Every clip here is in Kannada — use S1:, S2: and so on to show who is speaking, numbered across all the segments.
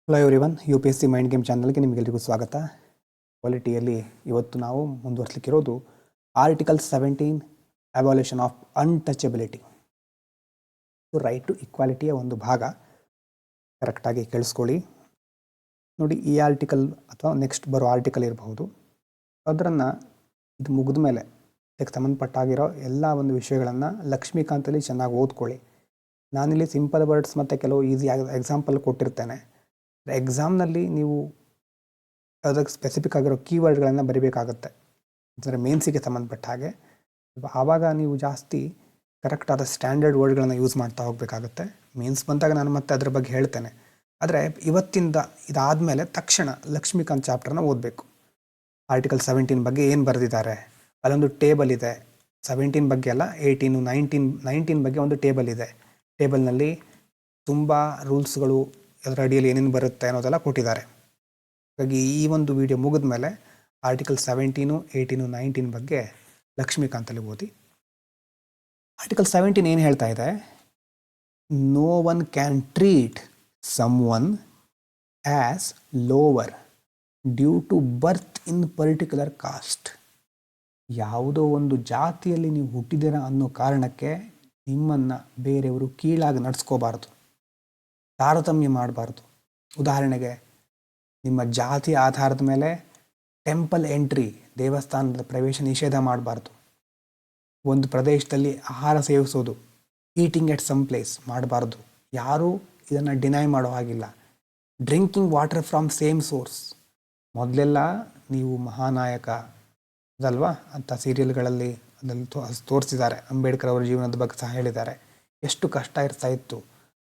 S1: Hello everyone, U P S C mind game ಚಾನಲ್ಗೆ ನಿಮಗೆಲ್ಲರಿಗೂ ಸ್ವಾಗತ. ಕ್ವಾಲಿಟಿಯಲ್ಲಿ ಇವತ್ತು ನಾವು ಮುಂದುವರಿಸಲಿಕ್ಕಿರೋದು article 17 abolition of untouchability. Right to ಇಕ್ವಾಲಿಟಿಯ ಒಂದು ಭಾಗ. ಕರೆಕ್ಟಾಗಿ ಕೇಳಿಸ್ಕೊಳ್ಳಿ. ನೋಡಿ, ಈ ಆರ್ಟಿಕಲ್ ಅಥವಾ ನೆಕ್ಸ್ಟ್ ಬರೋ ಆರ್ಟಿಕಲ್ ಇರಬಹುದು, ಅದನ್ನು ಇದು ಮುಗಿದ ಮೇಲೆ ಇದಕ್ಕೆ ಸಂಬಂಧಪಟ್ಟಾಗಿರೋ ಎಲ್ಲ ಒಂದು ವಿಷಯಗಳನ್ನು ಲಕ್ಷ್ಮೀಕಾಂತಲ್ಲಿ ಚೆನ್ನಾಗಿ ಓದ್ಕೊಳ್ಳಿ. ನಾನಿಲ್ಲಿ ಸಿಂಪಲ್ ವರ್ಡ್ಸ್ ಮತ್ತು ಕೆಲವು ಈಸಿ ಎಕ್ಸಾಂಪಲ್ ಕೊಟ್ಟಿರ್ತೇನೆ. ಎಕ್ಸಾಮ್ನಲ್ಲಿ ನೀವು ಅದಕ್ಕೆ ಸ್ಪೆಸಿಫಿಕ್ ಆಗಿರೋ ಕೀವರ್ಡ್ಗಳನ್ನು ಬರೀಬೇಕಾಗತ್ತೆ, ಅಂದರೆ ಮೇನ್ಸಿಗೆ ಸಂಬಂಧಪಟ್ಟ ಹಾಗೆ. ಆವಾಗ ನೀವು ಜಾಸ್ತಿ ಕರೆಕ್ಟಾದ ಸ್ಟ್ಯಾಂಡರ್ಡ್ ವರ್ಡ್ಗಳನ್ನು ಯೂಸ್ ಮಾಡ್ತಾ ಹೋಗಬೇಕಾಗತ್ತೆ. ಮೇನ್ಸ್ ಬಂದಾಗ ನಾನು ಮತ್ತೆ ಅದ್ರ ಬಗ್ಗೆ ಹೇಳ್ತೇನೆ. ಆದರೆ ಇವತ್ತಿಂದ ಇದಾದಮೇಲೆ ತಕ್ಷಣ ಲಕ್ಷ್ಮೀಕಾಂತ್ ಚಾಪ್ಟರ್ನ ಓದಬೇಕು. ಆರ್ಟಿಕಲ್ 17 ಬಗ್ಗೆ ಏನು ಬರೆದಿದ್ದಾರೆ, ಅಲ್ಲೊಂದು ಟೇಬಲ್ ಇದೆ. 17 ಬಗ್ಗೆ ಅಲ್ಲ, 18, 19 ಬಗ್ಗೆ ಒಂದು ಟೇಬಲ್ ಇದೆ. ಟೇಬಲ್ನಲ್ಲಿ ತುಂಬ ರೂಲ್ಸ್ಗಳು, ಅದರ ಅಡಿಯಲ್ಲಿ ಏನೇನು ಬರುತ್ತೆ ಅನ್ನೋದೆಲ್ಲ ಕೊಟ್ಟಿದ್ದಾರೆ. ಹಾಗಾಗಿ ಈ ಒಂದು ವಿಡಿಯೋ ಮುಗಿದ ಮೇಲೆ ಆರ್ಟಿಕಲ್ 17, 18, 19 ಬಗ್ಗೆ ಲಕ್ಷ್ಮೀಕಾಂತಲ್ಲಿ ಓದಿ. ಆರ್ಟಿಕಲ್ 17 ಏನು ಹೇಳ್ತಾ ಇದೆ? No one can treat some one as lower due to birth in particular caste. ಯಾವುದೋ ಒಂದು ಜಾತಿಯಲ್ಲಿ ನೀವು ಹುಟ್ಟಿದ್ದೀರ ಅನ್ನೋ ಕಾರಣಕ್ಕೆ ನಿಮ್ಮನ್ನು ಬೇರೆಯವರು ಕೀಳಾಗಿ ನಡೆಸ್ಕೋಬಾರ್ದು, ತಾರತಮ್ಯ ಮಾಡಬಾರ್ದು. ಉದಾಹರಣೆಗೆ, ನಿಮ್ಮ ಜಾತಿ ಆಧಾರದ ಮೇಲೆ ಟೆಂಪಲ್ ಎಂಟ್ರಿ, ದೇವಸ್ಥಾನದ ಪ್ರವೇಶ ನಿಷೇಧ ಮಾಡಬಾರ್ದು. ಒಂದು ಪ್ರದೇಶದಲ್ಲಿ ಆಹಾರ ಸೇವಿಸೋದು, ಈಟಿಂಗ್ ಎಟ್ ಸಮ್ ಪ್ಲೇಸ್ ಮಾಡಬಾರ್ದು. ಯಾರೂ ಇದನ್ನು ಡಿನೈ ಮಾಡೋ ಹಾಗಿಲ್ಲ. Drinking water from same source. ಮೊದಲೆಲ್ಲ ನೀವು ಮಹಾನಾಯಕ ಅದಲ್ವಾ ಅಂತ ಸೀರಿಯಲ್ಗಳಲ್ಲಿ ಅದರಲ್ಲಿ ತೋರಿಸಿದ್ದಾರೆ. ಅಂಬೇಡ್ಕರ್ ಅವರ ಜೀವನದ ಬಗ್ಗೆ ಸಹ ಹೇಳಿದ್ದಾರೆ. ಎಷ್ಟು ಕಷ್ಟ ಇರ್ತಾ ಇತ್ತು.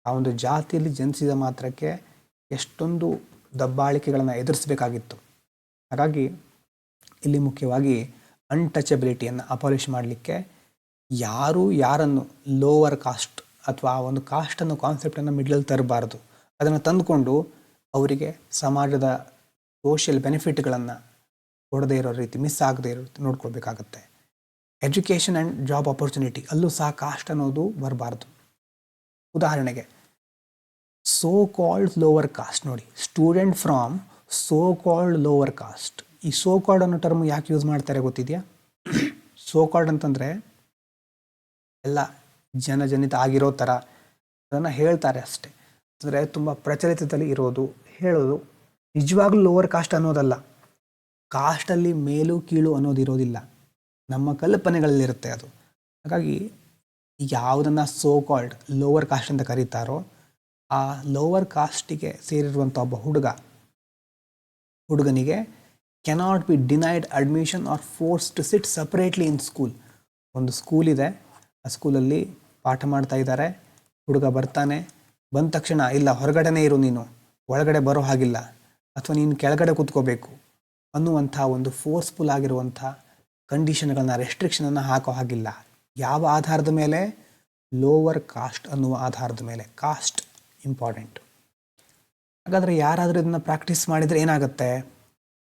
S1: ಆ ಒಂದು ಜಾತಿಯಲ್ಲಿ ಜನಿಸಿದ ಮಾತ್ರಕ್ಕೆ ಎಷ್ಟೊಂದು ದಬ್ಬಾಳಿಕೆಗಳನ್ನು ಎದುರಿಸಬೇಕಾಗಿತ್ತು. ಹಾಗಾಗಿ ಇಲ್ಲಿ ಮುಖ್ಯವಾಗಿ ಅನ್ಟಚಬಿಲಿಟಿಯನ್ನು ಅಪಾಲಿಷ್ ಮಾಡಲಿಕ್ಕೆ ಯಾರೂ ಯಾರನ್ನು ಲೋವರ್ ಕಾಸ್ಟ್ ಅಥವಾ ಆ ಒಂದು ಕಾಸ್ಟನ್ನು ಕಾನ್ಸೆಪ್ಟನ್ನು ಮಿಡ್ಲಲ್ಲಿ ತರಬಾರ್ದು. ಅದನ್ನು ತಂದುಕೊಂಡು ಅವರಿಗೆ ಸಮಾಜದ ಸೋಷಿಯಲ್ ಬೆನಿಫಿಟ್ಗಳನ್ನು ಕೊಡದೇ ಇರೋ ರೀತಿ, ಮಿಸ್ ಆಗದೇ ಇರೋ ರೀತಿ ನೋಡ್ಕೊಳ್ಬೇಕಾಗತ್ತೆ. ಎಜುಕೇಷನ್ ಆ್ಯಂಡ್ ಜಾಬ್ ಆಪರ್ಚುನಿಟಿ ಅಲ್ಲೂ ಸಹ ಕಾಸ್ಟ್ ಅನ್ನೋದು ಬರಬಾರ್ದು. ಉದಾಹರಣೆಗೆ, ಸೋ ಕಾಲ್ಡ್ ಲೋವರ್ ಕಾಸ್ಟ್. ನೋಡಿ, student from so called lower cost. ಈ ಸೋ ಕಾಲ್ಡ್ ಅನ್ನೋ ಟರ್ಮ್ ಯಾಕೆ ಯೂಸ್ ಮಾಡ್ತಾರೆ ಗೊತ್ತಿದೆಯಾ? ಸೋ ಕಾಲ್ಡ್ ಅಂತಂದರೆ ಎಲ್ಲ ಜನಜನಿತ ಆಗಿರೋ ಥರ ಅದನ್ನು ಹೇಳ್ತಾರೆ ಅಷ್ಟೆ. ಅಂದರೆ ತುಂಬ ಪ್ರಚಲಿತದಲ್ಲಿ ಇರೋದು, ಹೇಳೋದು. ನಿಜವಾಗ್ಲೂ ಲೋವರ್ ಕಾಸ್ಟ್ ಅನ್ನೋದಲ್ಲ. ಕಾಸ್ಟಲ್ಲಿ ಮೇಲು ಕೀಳು ಅನ್ನೋದಿರೋದಿಲ್ಲ, ನಮ್ಮ ಕಲ್ಪನೆಗಳಲ್ಲಿರುತ್ತೆ ಅದು. ಹಾಗಾಗಿ ಯಾವುದನ್ನು ಸೋ ಕಾಲ್ಡ್ ಲೋವರ್ ಕಾಸ್ಟ್ ಅಂತ ಕರೀತಾರೋ ಆ ಲೋವರ್ ಕಾಸ್ಟಿಗೆ ಸೇರಿರುವಂಥ ಒಬ್ಬ ಹುಡುಗನಿಗೆ cannot be denied admission or forced to sit separately in school. ಒಂದು ಸ್ಕೂಲ್ ಇದೆ, ಆ ಸ್ಕೂಲಲ್ಲಿ ಪಾಠ ಮಾಡ್ತಾ ಇದ್ದಾರೆ. ಹುಡುಗ ಬರ್ತಾನೆ, ಬಂದ ತಕ್ಷಣ ಇಲ್ಲ ಹೊರಗಡೆನೇ ಇರು, ನೀನು ಒಳಗಡೆ ಬರೋ ಹಾಗಿಲ್ಲ, ಅಥವಾ ನೀನು ಕೆಳಗಡೆ ಕೂತ್ಕೋಬೇಕು ಅನ್ನುವಂಥ ಒಂದು ಫೋರ್ಸ್ಫುಲ್ ಆಗಿರುವಂಥ ಕಂಡೀಷನ್ಗಳನ್ನ, ರೆಸ್ಟ್ರಿಕ್ಷನನ್ನು ಹಾಕೋ ಹಾಗಿಲ್ಲ. ಯಾವ ಆಧಾರದ ಮೇಲೆ? ಲೋವರ್ ಕಾಸ್ಟ್ ಅನ್ನುವ ಆಧಾರದ ಮೇಲೆ. Caste important. ಹಾಗಾದರೆ ಯಾರಾದರೂ ಇದನ್ನು ಪ್ರಾಕ್ಟೀಸ್ ಮಾಡಿದರೆ ಏನಾಗುತ್ತೆ?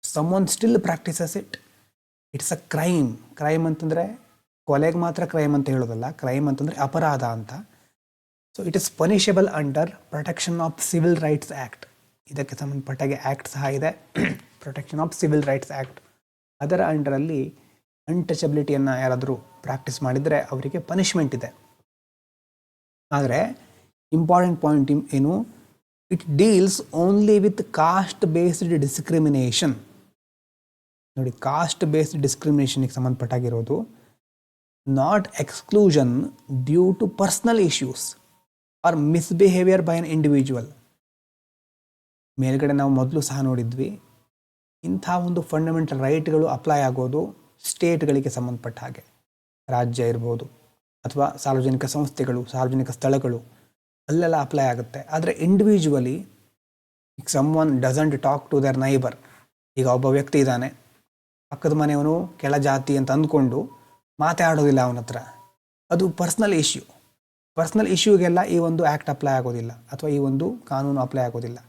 S1: Some one still practises it. It's a crime. Crime ಅಂತಂದರೆ ಕೊಲೆಗೆ ಮಾತ್ರ ಕ್ರೈಮ್ ಅಂತ ಹೇಳೋದಲ್ಲ, ಕ್ರೈಮ್ ಅಂತಂದರೆ ಅಪರಾಧ ಅಂತ. So it is punishable under protection of civil rights act. ಇದಕ್ಕೆ ಸಂಬಂಧಪಟ್ಟಾಗೆ ಆ್ಯಕ್ಟ್ ಸಹ ಇದೆ, protection of civil rights act. ಅದರ ಅಂಡರಲ್ಲಿ ಅನ್ಟಚಬಿಲಿಟಿಯನ್ನು ಯಾರಾದರೂ ಪ್ರಾಕ್ಟೀಸ್ ಮಾಡಿದರೆ ಅವರಿಗೆ ಪನಿಷ್ಮೆಂಟ್ ಇದೆ. ಆದರೆ ಇಂಪಾರ್ಟೆಂಟ್ ಪಾಯಿಂಟ್ ಏನು? It deals only with caste based discrimination. ನೋಡಿ, ಕಾಸ್ಟ್ ಬೇಸ್ಡ್ ಡಿಸ್ಕ್ರಿಮಿನೇಷನ್ಗೆ ಸಂಬಂಧಪಟ್ಟಾಗಿರೋದು. Not exclusion due to personal issues or misbehaviour by an individual. ಮೇಲ್ಗಡೆ ನಾವು ಮೊದಲು ಸಹ ನೋಡಿದ್ವಿ, ಇಂಥ ಒಂದು ಫಂಡಮೆಂಟಲ್ ರೈಟ್ಗಳು ಅಪ್ಲೈ ಆಗೋದು ಸ್ಟೇಟ್ಗಳಿಗೆ ಸಂಬಂಧಪಟ್ಟ ಹಾಗೆ. ರಾಜ್ಯ ಇರ್ಬೋದು ಅಥವಾ ಸಾರ್ವಜನಿಕ ಸಂಸ್ಥೆಗಳು, ಸಾರ್ವಜನಿಕ ಸ್ಥಳಗಳು, ಅಲ್ಲೆಲ್ಲ ಅಪ್ಲೈ ಆಗುತ್ತೆ. ಆದರೆ ಇಂಡಿವಿಜುವಲಿ, ಈಗ some one doesn't talk to their neighbour. ಈಗ ಒಬ್ಬ ವ್ಯಕ್ತಿ ಇದ್ದಾನೆ, ಪಕ್ಕದ ಮನೆಯವನು ಕೆಳ ಜಾತಿ ಅಂತ ಅಂದ್ಕೊಂಡು ಮಾತಾಡೋದಿಲ್ಲ ಅವನ ಹತ್ರ, ಅದು ಪರ್ಸ್ನಲ್ ಇಶ್ಯೂ. ಪರ್ಸ್ನಲ್ ಇಶ್ಯೂಗೆಲ್ಲ ಈ ಒಂದು ಆ್ಯಕ್ಟ್ ಅಪ್ಲೈ ಆಗೋದಿಲ್ಲ, ಅಥವಾ ಈ ಒಂದು ಕಾನೂನು ಅಪ್ಲೈ ಆಗೋದಿಲ್ಲ.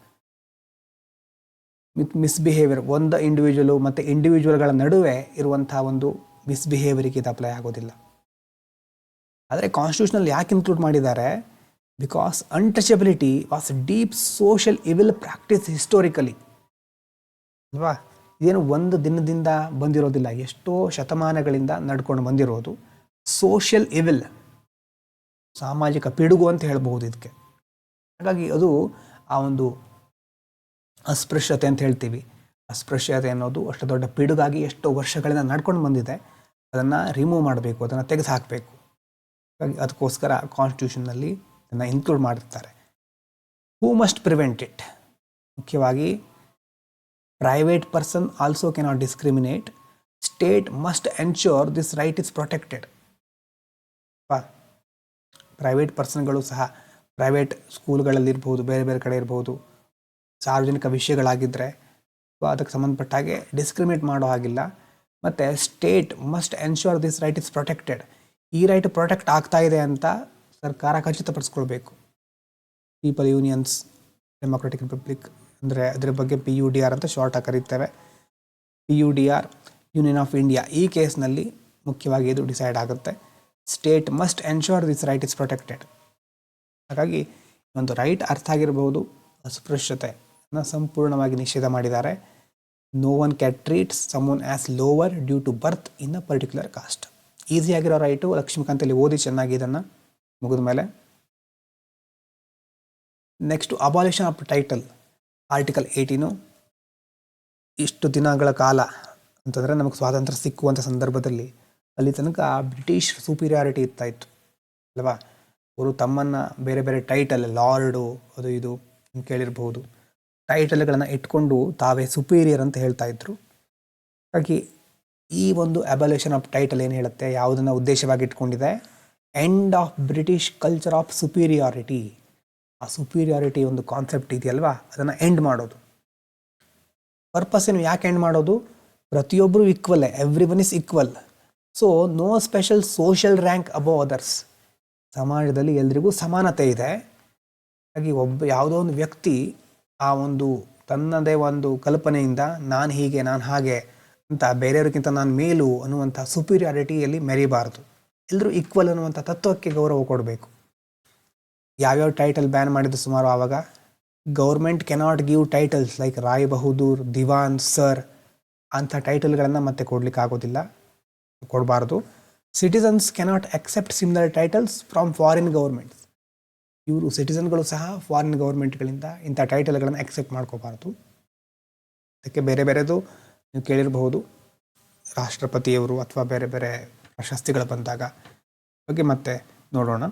S1: ಮಿಸ್ಬಿಹೇವಿಯರ್, ಒಂದು ಇಂಡಿವಿಜುವಲು ಮತ್ತು ಇಂಡಿವಿಜುವಲ್ಗಳ ನಡುವೆ ಇರುವಂಥ ಒಂದು ಮಿಸ್ಬಿಹೇವಿಯರ್ಗೆ ಇದು ಅಪ್ಲೈ ಆಗೋದಿಲ್ಲ. ಆದರೆ ಕಾನ್ಸ್ಟಿಟ್ಯೂಷನಲ್ಲಿ ಯಾಕೆ ಇನ್ಕ್ಲೂಡ್ ಮಾಡಿದ್ದಾರೆ? Because untouchability was deep social evil practice historically ಅಲ್ವಾ. ಇದೇನು ಒಂದು ದಿನದಿಂದ ಬಂದಿರೋದಿಲ್ಲ, ಎಷ್ಟೋ ಶತಮಾನಗಳಿಂದ ನಡ್ಕೊಂಡು ಬಂದಿರೋದು. ಸೋಷಿಯಲ್ ಇವಿಲ್, ಸಾಮಾಜಿಕ ಪಿಡುಗು ಅಂತ ಹೇಳ್ಬಹುದು ಇದಕ್ಕೆ. ಹಾಗಾಗಿ ಅದು ಆ ಒಂದು ಅಸ್ಪೃಶ್ಯತೆ ಅಂತ ಹೇಳ್ತೀವಿ, ಅಸ್ಪೃಶ್ಯತೆ ಅನ್ನೋದು ಅಷ್ಟು ದೊಡ್ಡ ಪಿಡುಗಾಗಿ ಎಷ್ಟೋ ವರ್ಷಗಳಿಂದ ನಡ್ಕೊಂಡು ಬಂದಿದೆ. ಅದನ್ನು ರಿಮೂವ್ ಮಾಡಬೇಕು, ಅದನ್ನು ತೆಗೆದು ಹಾಕಬೇಕು. ಹಾಗಾಗಿ ಅದಕ್ಕೋಸ್ಕರ ಕಾನ್ಸ್ಟಿಟ್ಯೂಷನ್ನಲ್ಲಿ ಇದನ್ನು ಇನ್ಕ್ಲೂಡ್ ಮಾಡಿರ್ತಾರೆ. Who must prevent it? ಮುಖ್ಯವಾಗಿ private person also cannot discriminate. State must ensure this right is protected. Private ಪರ್ಸನ್ಗಳು ಸಹ ಪ್ರೈವೇಟ್ ಸ್ಕೂಲ್ಗಳಲ್ಲಿ ಇರ್ಬೋದು, ಬೇರೆ ಬೇರೆ ಕಡೆ ಇರ್ಬೋದು, ಸಾರ್ವಜನಿಕ ವಿಷಯಗಳಾಗಿದ್ದರೆ ಅದಕ್ಕೆ ಸಂಬಂಧಪಟ್ಟ ಹಾಗೆ ಡಿಸ್ಕ್ರಿಮಿನೇಟ್ ಮಾಡೋ ಹಾಗಿಲ್ಲ. ಮತ್ತು state must ensure this right is protected. ಈ ರೈಟ್ ಪ್ರೊಟೆಕ್ಟ್ ಆಗ್ತಾ ಇದೆ ಅಂತ ಸರ್ಕಾರ ಖಚಿತಪಡಿಸ್ಕೊಳ್ಬೇಕು. ಪೀಪಲ್ ಯೂನಿಯನ್ಸ್ ಡೆಮೊಕ್ರೆಟಿಕ್ ರಿಪಬ್ಲಿಕ್ ಅಂದರೆ ಅದರ ಬಗ್ಗೆ PUDR ಅಂತ ಶಾರ್ಟಾಗಿ ಕರೀತೇವೆ. PUDR ಯೂನಿಯನ್ ಆಫ್ ಇಂಡಿಯಾ ಈ ಕೇಸ್ನಲ್ಲಿ ಮುಖ್ಯವಾಗಿ ಇದು ಡಿಸೈಡ್ ಆಗುತ್ತೆ. State must ensure this right is protected. ಹಾಗಾಗಿ ಒಂದು ರೈಟ್ ಅರ್ಥ ಆಗಿರಬಹುದು. ಅಸ್ಪೃಶ್ಯತೆಯನ್ನು ಸಂಪೂರ್ಣವಾಗಿ ನಿಷೇಧ ಮಾಡಿದ್ದಾರೆ. No one can treat someone as lower due to birth in a particular cost. ಈಸಿಯಾಗಿರೋ right. ಲಕ್ಷ್ಮೀಕಾಂತಲ್ಲಿ ಓದಿ ಚೆನ್ನಾಗಿ ಇದನ್ನು ಮುಗಿದ ಮೇಲೆ. Next abolition of title, article 18. ಇಷ್ಟು ದಿನಗಳ ಕಾಲ ಅಂತಂದರೆ ನಮಗೆ ಸ್ವಾತಂತ್ರ್ಯ ಸಿಕ್ಕುವಂಥ ಸಂದರ್ಭದಲ್ಲಿ ಅಲ್ಲಿ ತನಕ ಬ್ರಿಟಿಷ್ ಸುಪೀರಿಯಾರಿಟಿ ಇರ್ತಾಯಿತ್ತು ಅಲ್ವಾ. ಅವರು ತಮ್ಮನ್ನು ಬೇರೆ ಬೇರೆ ಟೈಟಲ್, ಲಾರ್ಡು ಅದು ಇದು ಕೇಳಿರ್ಬೋದು, ಟೈಟಲ್ಗಳನ್ನು ಇಟ್ಕೊಂಡು ತಾವೇ ಸುಪೀರಿಯರ್ ಅಂತ ಹೇಳ್ತಾ ಇದ್ರು. ಹಾಗಾಗಿ ಈ ಒಂದು ಅಬಾಲಿಷನ್ ಆಫ್ ಟೈಟಲ್ ಏನು ಹೇಳುತ್ತೆ, ಯಾವುದನ್ನು ಉದ್ದೇಶವಾಗಿ ಇಟ್ಕೊಂಡಿದೆ? End of British culture of superiority. ಆ ಸುಪೀರಿಯಾರಿಟಿ ಒಂದು ಕಾನ್ಸೆಪ್ಟ್ ಇದೆಯಲ್ವಾ, ಅದನ್ನು ಎಂಡ್ ಮಾಡೋದು. ಪರ್ಪಸ್ ಏನು, ಯಾಕೆ ಎಂಡ್ ಮಾಡೋದು? ಪ್ರತಿಯೊಬ್ಬರು ಈಕ್ವಲ್ಲೇ, every one is equal. So no special social rank above others. ಸಮಾಜದಲ್ಲಿ ಎಲ್ರಿಗೂ ಸಮಾನತೆ ಇದೆ. ಹಾಗಾಗಿ ಯಾವುದೋ ಒಂದು ವ್ಯಕ್ತಿ ಆ ಒಂದು ತನ್ನದೇ ಒಂದು ಕಲ್ಪನೆಯಿಂದ ನಾನು ಹೀಗೆ, ನಾನು ಹಾಗೆ ಅಂತ ಬೇರೆಯವ್ರಿಗಿಂತ ನಾನು ಮೇಲು ಅನ್ನುವಂಥ ಸುಪೀರಿಯಾರಿಟಿಯಲ್ಲಿ ಮೆರಿಬಾರ್ದು. ಎಲ್ಲರೂ ಈಕ್ವಲ್ ಅನ್ನುವಂಥ ತತ್ವಕ್ಕೆ ಗೌರವ ಕೊಡಬೇಕು. ಯಾವ್ಯಾವ ಟೈಟಲ್ ಬ್ಯಾನ್ ಮಾಡಿದ್ದು ಸುಮಾರು ಆವಾಗ? Government cannot give titles like Rai Bahadur, Diwan, sir ಅಂಥ ಟೈಟಲ್ಗಳನ್ನು ಮತ್ತೆ ಕೊಡಲಿಕ್ಕೆ ಆಗೋದಿಲ್ಲ, ಕೊಡಬಾರ್ದು. Citizens cannot accept similar titles from foreign governments. ಇವರು ಸಿಟಿಸನ್ಗಳು ಸಹ ಫಾರಿನ್ ಗೌರ್ಮೆಂಟ್ಗಳಿಂದ ಇಂಥ ಟೈಟಲ್ಗಳನ್ನು ಅಕ್ಸೆಪ್ಟ್ ಮಾಡ್ಕೋಬಾರ್ದು. ಅದಕ್ಕೆ ಬೇರೆ ಬೇರೆದು ನೀವು ಕೇಳಿರಬಹುದು, ರಾಷ್ಟ್ರಪತಿಯವರು ಅಥವಾ ಬೇರೆ ಬೇರೆ ಪ್ರಶಸ್ತಿಗಳು ಬಂದಾಗ ಬಗ್ಗೆ ಮತ್ತೆ ನೋಡೋಣ.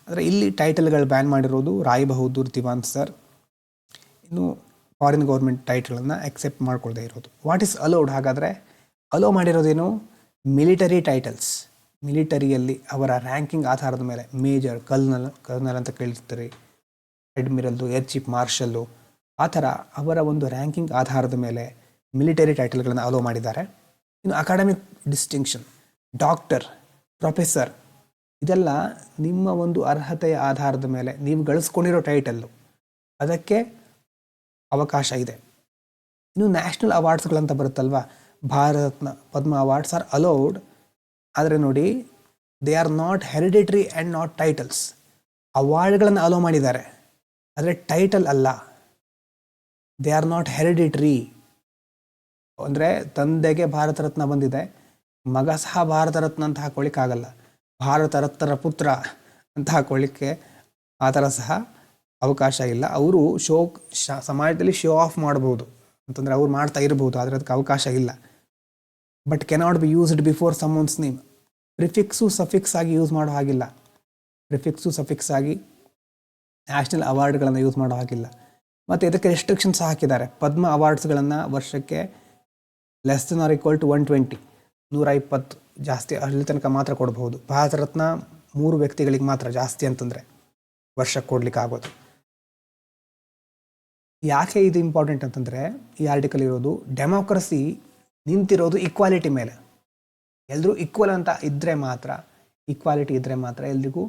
S1: ಆದರೆ ಇಲ್ಲಿ ಟೈಟಲ್ಗಳು ಬ್ಯಾನ್ ಮಾಡಿರೋದು ರಾಯ್ ಬಹದ್ದೂರ್, ದಿವಾನ್, ಸರ್. ಇನ್ನು ಫಾರಿನ್ ಗೌರ್ಮೆಂಟ್ ಟೈಟಲನ್ನು ಅಕ್ಸೆಪ್ಟ್ ಮಾಡ್ಕೊಳ್ದೇ ಇರೋದು. What is allowed? ಹಾಗಾದರೆ ಅಲೋ ಮಾಡಿರೋದೇನು? Military titles. ಮಿಲಿಟರಿಯಲ್ಲಿ ಅವರ ರ್ಯಾಂಕಿಂಗ್ ಆಧಾರದ ಮೇಲೆ ಮೇಜರ್, ಕರ್ನಲ್ ಅಂತ ಕೇಳಿರ್ತೀರಿ, ಅಡ್ಮಿರಲ್ದು, ಏರ್ ಚೀಫ್ ಮಾರ್ಷಲ್ಲು, ಆ ಥರ ಅವರ ಒಂದು ರ್ಯಾಂಕಿಂಗ್ ಆಧಾರದ ಮೇಲೆ ಮಿಲಿಟರಿ ಟೈಟಲ್ಗಳನ್ನು ಅಲೋ ಮಾಡಿದ್ದಾರೆ. ಇನ್ನು ಅಕಾಡೆಮಿಕ್ ಡಿಸ್ಟಿಂಕ್ಷನ್, ಡಾಕ್ಟರ್, ಪ್ರೊಫೆಸರ್, ಇದೆಲ್ಲ ನಿಮ್ಮ ಒಂದು ಅರ್ಹತೆಯ ಆಧಾರದ ಮೇಲೆ ನೀವು ಗಳಿಸ್ಕೊಂಡಿರೋ ಟೈಟಲ್ಲು, ಅದಕ್ಕೆ ಅವಕಾಶ ಇದೆ. ಇನ್ನು ನ್ಯಾಷನಲ್ ಅವಾರ್ಡ್ಸ್ಗಳಂತ ಬರುತ್ತಲ್ವ, Bharat Ratna, Padma awards are allowed. ಆದರೆ ನೋಡಿ, they are not hereditary and not titles. ಅವಾರ್ಡ್ಗಳನ್ನು ಅಲೋ ಮಾಡಿದ್ದಾರೆ, ಆದರೆ ಟೈಟಲ್ ಅಲ್ಲ. They are not hereditary. ಅಂದರೆ ತಂದೆಗೆ ಭಾರತ ರತ್ನ ಬಂದಿದೆ, ಮಗ ಸಹ ಭಾರತ ರತ್ನ ಅಂತ ಹಾಕೊಳ್ಳಿಕ್ಕಾಗಲ್ಲ. ಭಾರತ ರತ್ನರ ಪುತ್ರ ಅಂತ ಹಾಕೊಳ್ಳಿಕ್ಕೆ ಆ ಥರ ಸಹ ಅವಕಾಶ ಇಲ್ಲ. ಅವರು ಸಮಾಜದಲ್ಲಿ ಶೋ ಆಫ್ ಮಾಡ್ಬೋದು ಅಂತಂದರೆ ಅವ್ರು ಮಾಡ್ತಾ ಇರ್ಬೋದು, ಆದರೆ ಅದಕ್ಕೆ ಅವಕಾಶ ಇಲ್ಲ. But cannot be used before someone's name. Prefix suffix ಆಗಿ ಯೂಸ್ ಮಾಡೋ ಹಾಗಿಲ್ಲ. ಪ್ರಿಫಿಕ್ಸು ಸಫಿಕ್ಸ್ ಆಗಿ ನ್ಯಾಷನಲ್ ಅವಾರ್ಡ್ಗಳನ್ನು ಯೂಸ್ ಮಾಡೋ ಹಾಗಿಲ್ಲ. ಮತ್ತು ಇದಕ್ಕೆ ರೆಸ್ಟ್ರಿಕ್ಷನ್ಸ್ ಹಾಕಿದ್ದಾರೆ. ಪದ್ಮ ಅವಾರ್ಡ್ಸ್ಗಳನ್ನು ವರ್ಷಕ್ಕೆ less than or equal to 120, 120 ಜಾಸ್ತಿ ಅಲ್ಲಿ ತನಕ ಮಾತ್ರ ಕೊಡಬಹುದು. ಭಾರತ ರತ್ನ 3 ವ್ಯಕ್ತಿಗಳಿಗೆ ಮಾತ್ರ, ಜಾಸ್ತಿ ಅಂತಂದರೆ ವರ್ಷಕ್ಕೆ ಕೊಡ್ಲಿಕ್ಕೆ ಆಗೋದು. ಯಾಕೆ ಇದು ಇಂಪಾರ್ಟೆಂಟ್ ಅಂತಂದರೆ, ಈ ಆರ್ಟಿಕಲ್ ಇರೋದು ಡೆಮೋಕ್ರಸಿ ನಿಂತಿರೋದು ಈಕ್ವಾಲಿಟಿ ಮೇಲೆ. ಎಲ್ಲರೂ ಈಕ್ವಲ್ ಅಂತ ಇದ್ದರೆ ಮಾತ್ರ, ಈಕ್ವಾಲಿಟಿ ಇದ್ದರೆ ಮಾತ್ರ ಎಲ್ರಿಗೂ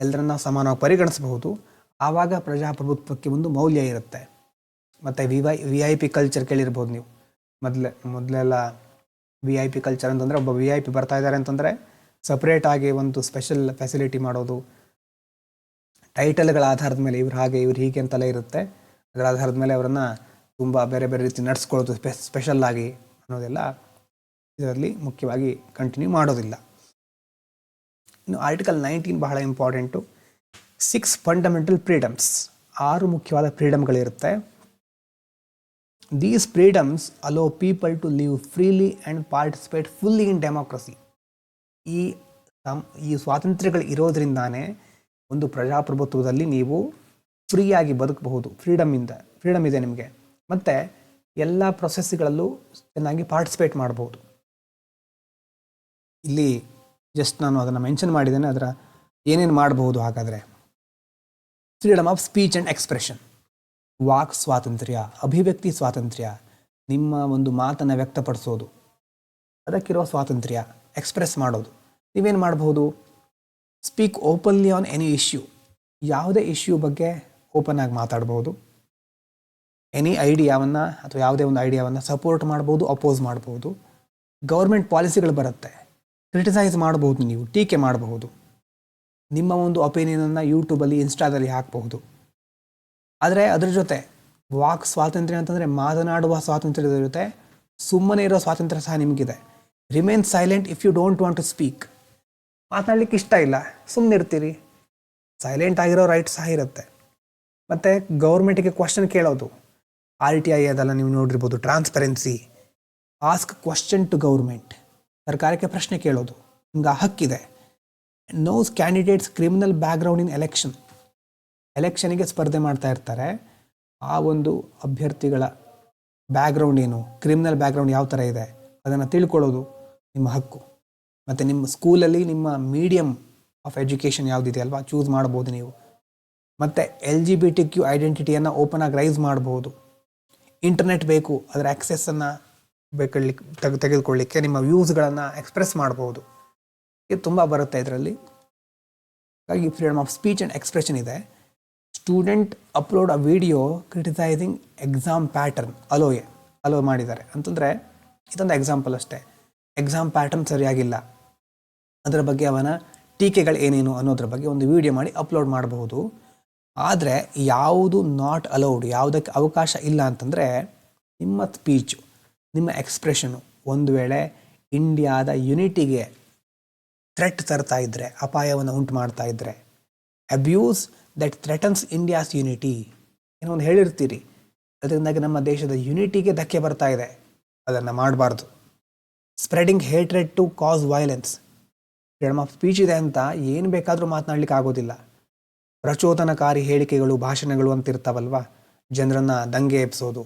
S1: ಎಲ್ಲರನ್ನ ಸಮಾನವಾಗಿ ಪರಿಗಣಿಸಬಹುದು. ಆವಾಗ ಪ್ರಜಾಪ್ರಭುತ್ವಕ್ಕೆ ಒಂದು ಮೌಲ್ಯ ಇರುತ್ತೆ. ಮತ್ತು VIP ಕಲ್ಚರ್ ಕೇಳಿರ್ಬೋದು ನೀವು. ಮೊದಲೆಲ್ಲ VIP ಕಲ್ಚರ್ ಅಂತಂದರೆ ಒಬ್ಬ VIP ಬರ್ತಾ ಇದ್ದಾರೆ ಅಂತಂದರೆ ಸಪ್ರೇಟಾಗಿ ಒಂದು ಸ್ಪೆಷಲ್ ಫೆಸಿಲಿಟಿ ಮಾಡೋದು, ಟೈಟಲ್ಗಳ ಆಧಾರದ ಮೇಲೆ ಇವ್ರು ಹಾಗೆ ಇವ್ರು ಹೀಗೆ ಅಂತೆಲ್ಲ ಇರುತ್ತೆ. ಅದರ ಆಧಾರದ ಮೇಲೆ ಅವರನ್ನು ತುಂಬ ಬೇರೆ ಬೇರೆ ರೀತಿ ನಡೆಸ್ಕೊಳ್ಳೋದು ಸ್ಪೆಷಲ್ ಆಗಿ ಅನ್ನೋದೆಲ್ಲ ಇದರಲ್ಲಿ ಮುಖ್ಯವಾಗಿ ಕಂಟಿನ್ಯೂ ಮಾಡೋದಿಲ್ಲ. ಇನ್ನು ಆರ್ಟಿಕಲ್ 19 ಬಹಳ ಇಂಪಾರ್ಟೆಂಟು. 6 ಫಂಡಮೆಂಟಲ್ ಫ್ರೀಡಮ್ಸ್, 6 ಮುಖ್ಯವಾದ ಫ್ರೀಡಮ್ಗಳಿರುತ್ತೆ. These freedoms allow people to live freely and participate fully in democracy. ಈ ಸ್ವಾತಂತ್ರ್ಯಗಳು ಇರೋದ್ರಿಂದಾನೇ ಒಂದು ಪ್ರಜಾಪ್ರಭುತ್ವದಲ್ಲಿ ನೀವು ಫ್ರೀಯಾಗಿ ಬದುಕಬಹುದು. ಫ್ರೀಡಮ್ ಇದೆ ನಿಮಗೆ. ಮತ್ತು ಎಲ್ಲ ಪ್ರೊಸೆಸ್ಗಳಲ್ಲೂ ಚೆನ್ನಾಗಿ ಪಾರ್ಟಿಸಿಪೇಟ್ ಮಾಡ್ಬೋದು. ಇಲ್ಲಿ ಜಸ್ಟ್ ನಾನು ಅದನ್ನು ಮೆನ್ಷನ್ ಮಾಡಿದ್ದೇನೆ. ಅದರ ಏನೇನು ಮಾಡಬಹುದು ಹಾಗಾದರೆ: freedom of speech and expression, walk ಸ್ವಾತಂತ್ರ್ಯ, ಅಭಿವ್ಯಕ್ತಿ ಸ್ವಾತಂತ್ರ್ಯ, ನಿಮ್ಮ ಒಂದು ಮಾತನ್ನು ವ್ಯಕ್ತಪಡಿಸೋದು, ಅದಕ್ಕಿರೋ ಸ್ವಾತಂತ್ರ್ಯ, ಎಕ್ಸ್ಪ್ರೆಸ್ ಮಾಡೋದು. ನೀವೇನು ಮಾಡಬಹುದು? Speak openly on any issue, ಯಾವುದೇ ಇಶ್ಯೂ ಬಗ್ಗೆ ಓಪನ್ ಆಗಿ ಮಾತಾಡ್ಬೋದು. ಎನಿ ಐಡಿಯಾವನ್ನು ಅಥವಾ ಯಾವುದೇ ಒಂದು ಐಡಿಯಾವನ್ನು ಸಪೋರ್ಟ್ ಮಾಡ್ಬೋದು, ಅಪೋಸ್ ಮಾಡ್ಬೋದು. ಗೌರ್ಮೆಂಟ್ ಪಾಲಿಸಿಗಳು ಬರುತ್ತೆ, ಕ್ರಿಟಿಸೈಸ್ ಮಾಡ್ಬೋದು, ನೀವು ಟೀಕೆ ಮಾಡಬಹುದು. ನಿಮ್ಮ ಒಂದು ಒಪಿನಿಯನನ್ನು ಯೂಟ್ಯೂಬಲ್ಲಿ, ಇನ್ಸ್ಟಾದಲ್ಲಿ ಹಾಕಬಹುದು. ಆದರೆ ಅದ್ರ ಜೊತೆ ವಾಕ್ ಸ್ವಾತಂತ್ರ್ಯ ಅಂತಂದರೆ ಮಾತನಾಡುವ ಸ್ವಾತಂತ್ರ್ಯದ ಜೊತೆ ಸುಮ್ಮನೆ ಇರೋ ಸ್ವಾತಂತ್ರ್ಯ ಸಹ ನಿಮಗಿದೆ. Remain silent if you don't want to speak. ಮಾತನಾಡಲಿಕ್ಕೆ ಇಷ್ಟ ಇಲ್ಲ, ಸುಮ್ಮನೆ ಇರ್ತೀರಿ, ಸೈಲೆಂಟ್ ಆಗಿರೋ ರೈಟ್ ಸಹ ಇರುತ್ತೆ. ಮತ್ತು ಗೌರ್ಮೆಂಟಿಗೆ ಕ್ವಶನ್ ಕೇಳೋದು, RTI ಅದೆಲ್ಲ ನೀವು ನೋಡಿರ್ಬೋದು. Transparency, ask question to government, ಸರ್ಕಾರಕ್ಕೆ ಪ್ರಶ್ನೆ ಕೇಳೋದು, ನಿಮ್ಗೆ ಆ ಹಕ್ಕಿದೆ. Knows candidates criminal background in ಎಲೆಕ್ಷನಿಗೆ ಸ್ಪರ್ಧೆ ಮಾಡ್ತಾ ಇರ್ತಾರೆ. ಆ ಒಂದು ಅಭ್ಯರ್ಥಿಗಳ ಬ್ಯಾಕ್ಗ್ರೌಂಡ್ ಏನು, ಕ್ರಿಮಿನಲ್ ಬ್ಯಾಕ್ಗ್ರೌಂಡ್ ಯಾವ ಥರ ಇದೆ, ಅದನ್ನು ತಿಳ್ಕೊಳ್ಳೋದು ನಿಮ್ಮ ಹಕ್ಕು. ಮತ್ತು ನಿಮ್ಮ ಸ್ಕೂಲಲ್ಲಿ ನಿಮ್ಮ ಮೀಡಿಯಮ್ ಆಫ್ ಎಜುಕೇಷನ್ ಯಾವುದಿದೆ ಅಲ್ವಾ, ಚೂಸ್ ಮಾಡ್ಬೋದು ನೀವು. ಮತ್ತು LGBTQ ಐಡೆಂಟಿಟಿಯನ್ನು ಓಪನ್ ಆಗಿ ರೈಸ್ ಮಾಡ್ಬೋದು. ಇಂಟರ್ನೆಟ್ ಬೇಕು, ಅದರ ಆ್ಯಕ್ಸೆಸ್ಸನ್ನು ತೆಗೆದುಕೊಳ್ಳಿಕ್ಕೆ ನಿಮ್ಮ ವ್ಯೂಸ್ಗಳನ್ನು ಎಕ್ಸ್ಪ್ರೆಸ್ ಮಾಡ್ಬೋದು. ಇದು ತುಂಬ ಬರುತ್ತೆ ಇದರಲ್ಲಿ. ಹಾಗಾಗಿ freedom of speech and expression ಇದೆ. Student upload a video criticising exam pattern allow ಮಾಡಿದ್ದಾರೆ ಅಂತಂದರೆ, ಇದೊಂದು ಎಕ್ಸಾಂಪಲ್ ಅಷ್ಟೇ. ಎಕ್ಸಾಮ್ ಪ್ಯಾಟರ್ನ್ ಸರಿಯಾಗಿಲ್ಲ, ಅದರ ಬಗ್ಗೆ ಅವನ ಟೀಕೆಗಳು ಏನೇನು ಅನ್ನೋದ್ರ ಬಗ್ಗೆ ಒಂದು ವಿಡಿಯೋ ಮಾಡಿ ಅಪ್ಲೋಡ್ ಮಾಡಬಹುದು. ಆದರೆ ಯಾವುದು ನಾಟ್ ಅಲೌಡ್, ಯಾವುದಕ್ಕೆ ಅವಕಾಶ ಇಲ್ಲ ಅಂತಂದರೆ ನಿಮ್ಮ ಸ್ಪೀಚು, ನಿಮ್ಮ ಎಕ್ಸ್ಪ್ರೆಷನು ಒಂದು ವೇಳೆ ಇಂಡಿಯಾದ ಯುನಿಟಿಗೆ ಥ್ರೆಟ್ ತರ್ತಾ ಇದ್ದರೆ, ಅಪಾಯವನ್ನು ಉಂಟು ಮಾಡ್ತಾ ಇದ್ದರೆ, ಅಬ್ಯೂಸ್ ದಟ್ ಥ್ರೆಟನ್ಸ್ ಇಂಡಿಯಾಸ್ ಯುನಿಟಿ ಏನೋ ಒಂದು ಹೇಳಿರ್ತೀರಿ, ಅದರಿಂದಾಗಿ ನಮ್ಮ ದೇಶದ ಯುನಿಟಿಗೆ ಧಕ್ಕೆ ಬರ್ತಾ ಇದೆ, ಅದನ್ನು ಮಾಡಬಾರ್ದು. Spreading hatred to cause violence, freedom of speech ಇದೆ ಅಂತ ಏನು ಬೇಕಾದರೂ ಮಾತನಾಡಲಿಕ್ಕೆ ಆಗೋದಿಲ್ಲ. ಪ್ರಚೋದನಕಾರಿ ಹೇಳಿಕೆಗಳು, ಭಾಷಣಗಳು ಅಂತ ಇರ್ತಾವಲ್ವ, ಜನರನ್ನು ದಂಗೆ ಎಬ್ಸೋದು,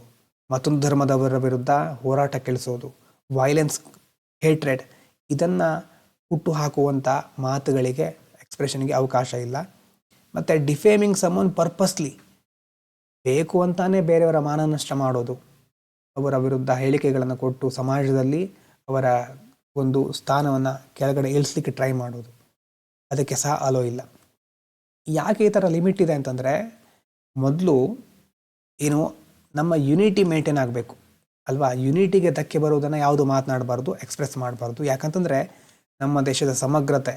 S1: ಮತ್ತೊಂದು ಧರ್ಮದವರ ವಿರುದ್ಧ ಹೋರಾಟ ಕೆಳಿಸೋದು, ವೈಲೆನ್ಸ್, ಹೇಟ್ರೆಡ್, ಇದನ್ನು ಹುಟ್ಟು ಹಾಕುವಂಥ ಮಾತುಗಳಿಗೆ, ಎಕ್ಸ್ಪ್ರೆಷನ್ಗೆ ಅವಕಾಶ ಇಲ್ಲ. ಮತ್ತು ಡಿಫೇಮಿಂಗ್ ಸಮನ್ ಪರ್ಪಸ್ಲಿ, ಬೇಕು ಅಂತಾನೆ ಬೇರೆಯವರ ಮಾನನಷ್ಟ ಮಾಡೋದು, ಅವರ ವಿರುದ್ಧ ಹೇಳಿಕೆಗಳನ್ನು ಕೊಟ್ಟು ಸಮಾಜದಲ್ಲಿ ಅವರ ಒಂದು ಸ್ಥಾನವನ್ನು ಕೆಳಗಡೆ ಇಳಿಸ್ಲಿಕ್ಕೆ ಟ್ರೈ ಮಾಡೋದು, ಅದಕ್ಕೆ ಸಹ ಅಲೋ ಇಲ್ಲ. ಯಾಕೆ ಈ ಥರ ಲಿಮಿಟ್ ಇದೆ ಅಂತಂದರೆ, ಮೊದಲು ಏನು ನಮ್ಮ ಯುನಿಟಿ ಮೇಂಟೈನ್ ಆಗಬೇಕು ಅಲ್ವಾ. ಯುನಿಟಿಗೆ ಧಕ್ಕೆ ಬರೋದನ್ನು ಯಾವುದು ಮಾತನಾಡಬಾರ್ದು, ಎಕ್ಸ್ಪ್ರೆಸ್ ಮಾಡಬಾರ್ದು. ಯಾಕಂತಂದರೆ ನಮ್ಮ ದೇಶದ ಸಮಗ್ರತೆ,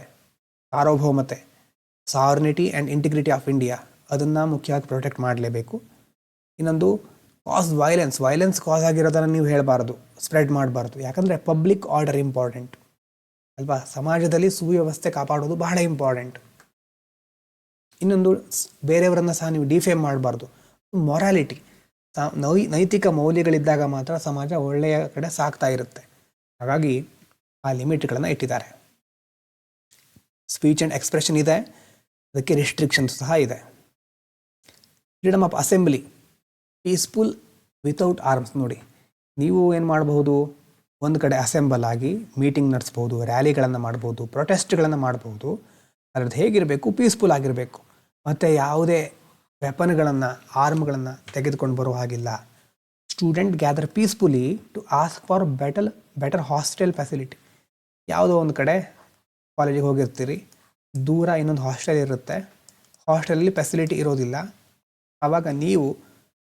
S1: ಸಾರ್ವಭೌಮತೆ, sovereignty and integrity of India, ಅದನ್ನು ಮುಖ್ಯವಾಗಿ ಪ್ರೊಟೆಕ್ಟ್ ಮಾಡಲೇಬೇಕು. ಇನ್ನೊಂದು ವೈಲೆನ್ಸ್ ಕಾಸ್ ಆಗಿರೋದನ್ನು ನೀವು ಹೇಳಬಾರ್ದು, ಸ್ಪ್ರೆಡ್ ಮಾಡಬಾರ್ದು. ಯಾಕಂದರೆ ಪಬ್ಲಿಕ್ ಆರ್ಡರ್ ಇಂಪಾರ್ಟೆಂಟ್ ಅಲ್ವಾ, ಸಮಾಜದಲ್ಲಿ ಸುವ್ಯವಸ್ಥೆ ಕಾಪಾಡೋದು ಬಹಳ ಇಂಪಾರ್ಟೆಂಟ್. ಇನ್ನೊಂದು, ಬೇರೆಯವರನ್ನು ಸಹ ನೀವು ಡಿಫೇಮ್ ಮಾಡಬಾರ್ದು. ಮೊರಾಲಿಟಿ, ನೈತಿಕ ಮೌಲ್ಯಗಳಿದ್ದಾಗ ಮಾತ್ರ ಸಮಾಜ ಒಳ್ಳೆಯ ಕಡೆ ಸಾಗ್ತಾ ಇರುತ್ತೆ. ಹಾಗಾಗಿ ಆ ಲಿಮಿಟ್ಗಳನ್ನು ಇಟ್ಟಿದ್ದಾರೆ. ಸ್ಪೀಚ್ ಆ್ಯಂಡ್ ಎಕ್ಸ್ಪ್ರೆಷನ್ ಇದೆ, ಅದಕ್ಕೆ ರಿಸ್ಟ್ರಿಕ್ಷನ್ಸ್ ಸಹ ಇದೆ. Freedom of assembly, peaceful without arms. ನೋಡಿ, ನೀವು ಏನು ಮಾಡಬಹುದು, ಒಂದು ಕಡೆ ಅಸೆಂಬಲ್ ಆಗಿ ಮೀಟಿಂಗ್ ನಡೆಸ್ಬೋದು, ರ್ಯಾಲಿಗಳನ್ನು ಮಾಡ್ಬೋದು, ಪ್ರೊಟೆಸ್ಟ್ಗಳನ್ನು ಮಾಡ್ಬೋದು. ಅದ್ರದ್ದು ಹೇಗಿರಬೇಕು, ಪೀಸ್ಫುಲ್ ಆಗಿರಬೇಕು. ಮತ್ತು ಯಾವುದೇ ವೆಪನ್ಗಳನ್ನು, ಆರ್ಮ್ಗಳನ್ನು ತೆಗೆದುಕೊಂಡು ಬರೋ ಹಾಗಿಲ್ಲ. Student gather peacefully to ask for better hostel facility. ಯಾವುದೋ ಒಂದು ಕಡೆ ಕಾಲೇಜಿಗೆ ಹೋಗಿರ್ತೀರಿ, ದೂರ ಇನ್ನೊಂದು ಹಾಸ್ಟೆಲ್ ಇರುತ್ತೆ, ಹಾಸ್ಟೆಲಲ್ಲಿ ಫೆಸಿಲಿಟಿ ಇರೋದಿಲ್ಲ. ಆವಾಗ ನೀವು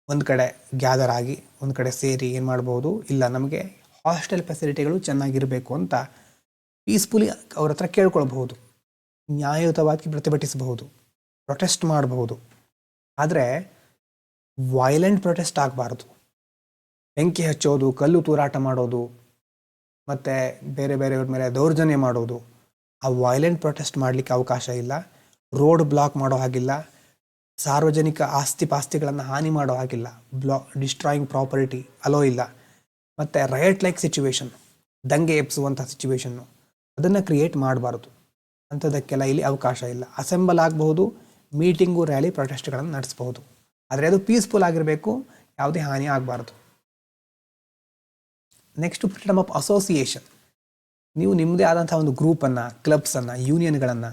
S1: ಒಂದು ಕಡೆ ಗ್ಯಾದರ್ ಆಗಿ, ಒಂದು ಕಡೆ ಸೇರಿ ಏನು ಮಾಡ್ಬೋದು, ಇಲ್ಲ ನಮಗೆ ಹಾಸ್ಟೆಲ್ ಫೆಸಿಲಿಟಿಗಳು ಚೆನ್ನಾಗಿರಬೇಕು ಅಂತ ಪೀಸ್ಫುಲಿ ಅವ್ರ ಹತ್ರ ಕೇಳ್ಕೊಳ್ಬಹುದು, ನ್ಯಾಯಯುತವಾಗಿ ಪ್ರತಿಭಟಿಸಬಹುದು. ಪ್ರೊಟೆಸ್ಟ್ ಮಾಡಬಹುದು, ಆದರೆ ವೈಲೆಂಟ್ ಪ್ರೊಟೆಸ್ಟ್ ಆಗಬಾರ್ದು. ಬೆಂಕಿ ಹಚ್ಚೋದು, ಕಲ್ಲು ತೂರಾಟ ಮಾಡೋದು, ಮತ್ತು ಬೇರೆ ಬೇರೆಯವ್ರ ಮೇಲೆ ದೌರ್ಜನ್ಯ ಮಾಡೋದು, ಆ ವೈಲೆಂಟ್ ಪ್ರೊಟೆಸ್ಟ್ ಮಾಡಲಿಕ್ಕೆ ಅವಕಾಶ ಇಲ್ಲ. ರೋಡ್ ಬ್ಲಾಕ್ ಮಾಡೋ ಹಾಗಿಲ್ಲ, ಸಾರ್ವಜನಿಕ ಪಾಸ್ತಿಗಳನ್ನು ಹಾನಿ ಮಾಡೋ ಹಾಗಿಲ್ಲ, ಡಿಸ್ಟ್ರಾಯಿಂಗ್ ಪ್ರಾಪರ್ಟಿ ಅಲೋ ಇಲ್ಲ. ಮತ್ತು ರಯಟ್ ಲೈಕ್ ಸಿಚುವೇಶನ್, ದಂಗೆ ಎಬ್ಸುವಂಥ ಸಿಚುವೇಶನ್ನು, ಅದನ್ನು ಕ್ರಿಯೇಟ್ ಮಾಡಬಾರ್ದು. ಅಂಥದ್ದಕ್ಕೆಲ್ಲ ಇಲ್ಲಿ ಅವಕಾಶ ಇಲ್ಲ. ಅಸೆಂಬಲ್ ಆಗಬಹುದು, ಮೀಟಿಂಗು, ರ್ಯಾಲಿ, ಪ್ರೊಟೆಸ್ಟ್ಗಳನ್ನು ನಡೆಸಬಹುದು, ಆದರೆ ಅದು ಪೀಸ್ಫುಲ್ ಆಗಿರಬೇಕು, ಯಾವುದೇ ಹಾನಿ ಆಗಬಾರ್ದು. Next, freedom of association. ನೀವು ನಿಮ್ಮದೇ ಆದಂಥ ಒಂದು ಗ್ರೂಪನ್ನು, ಕ್ಲಬ್ಸನ್ನು, ಯೂನಿಯನ್ಗಳನ್ನು,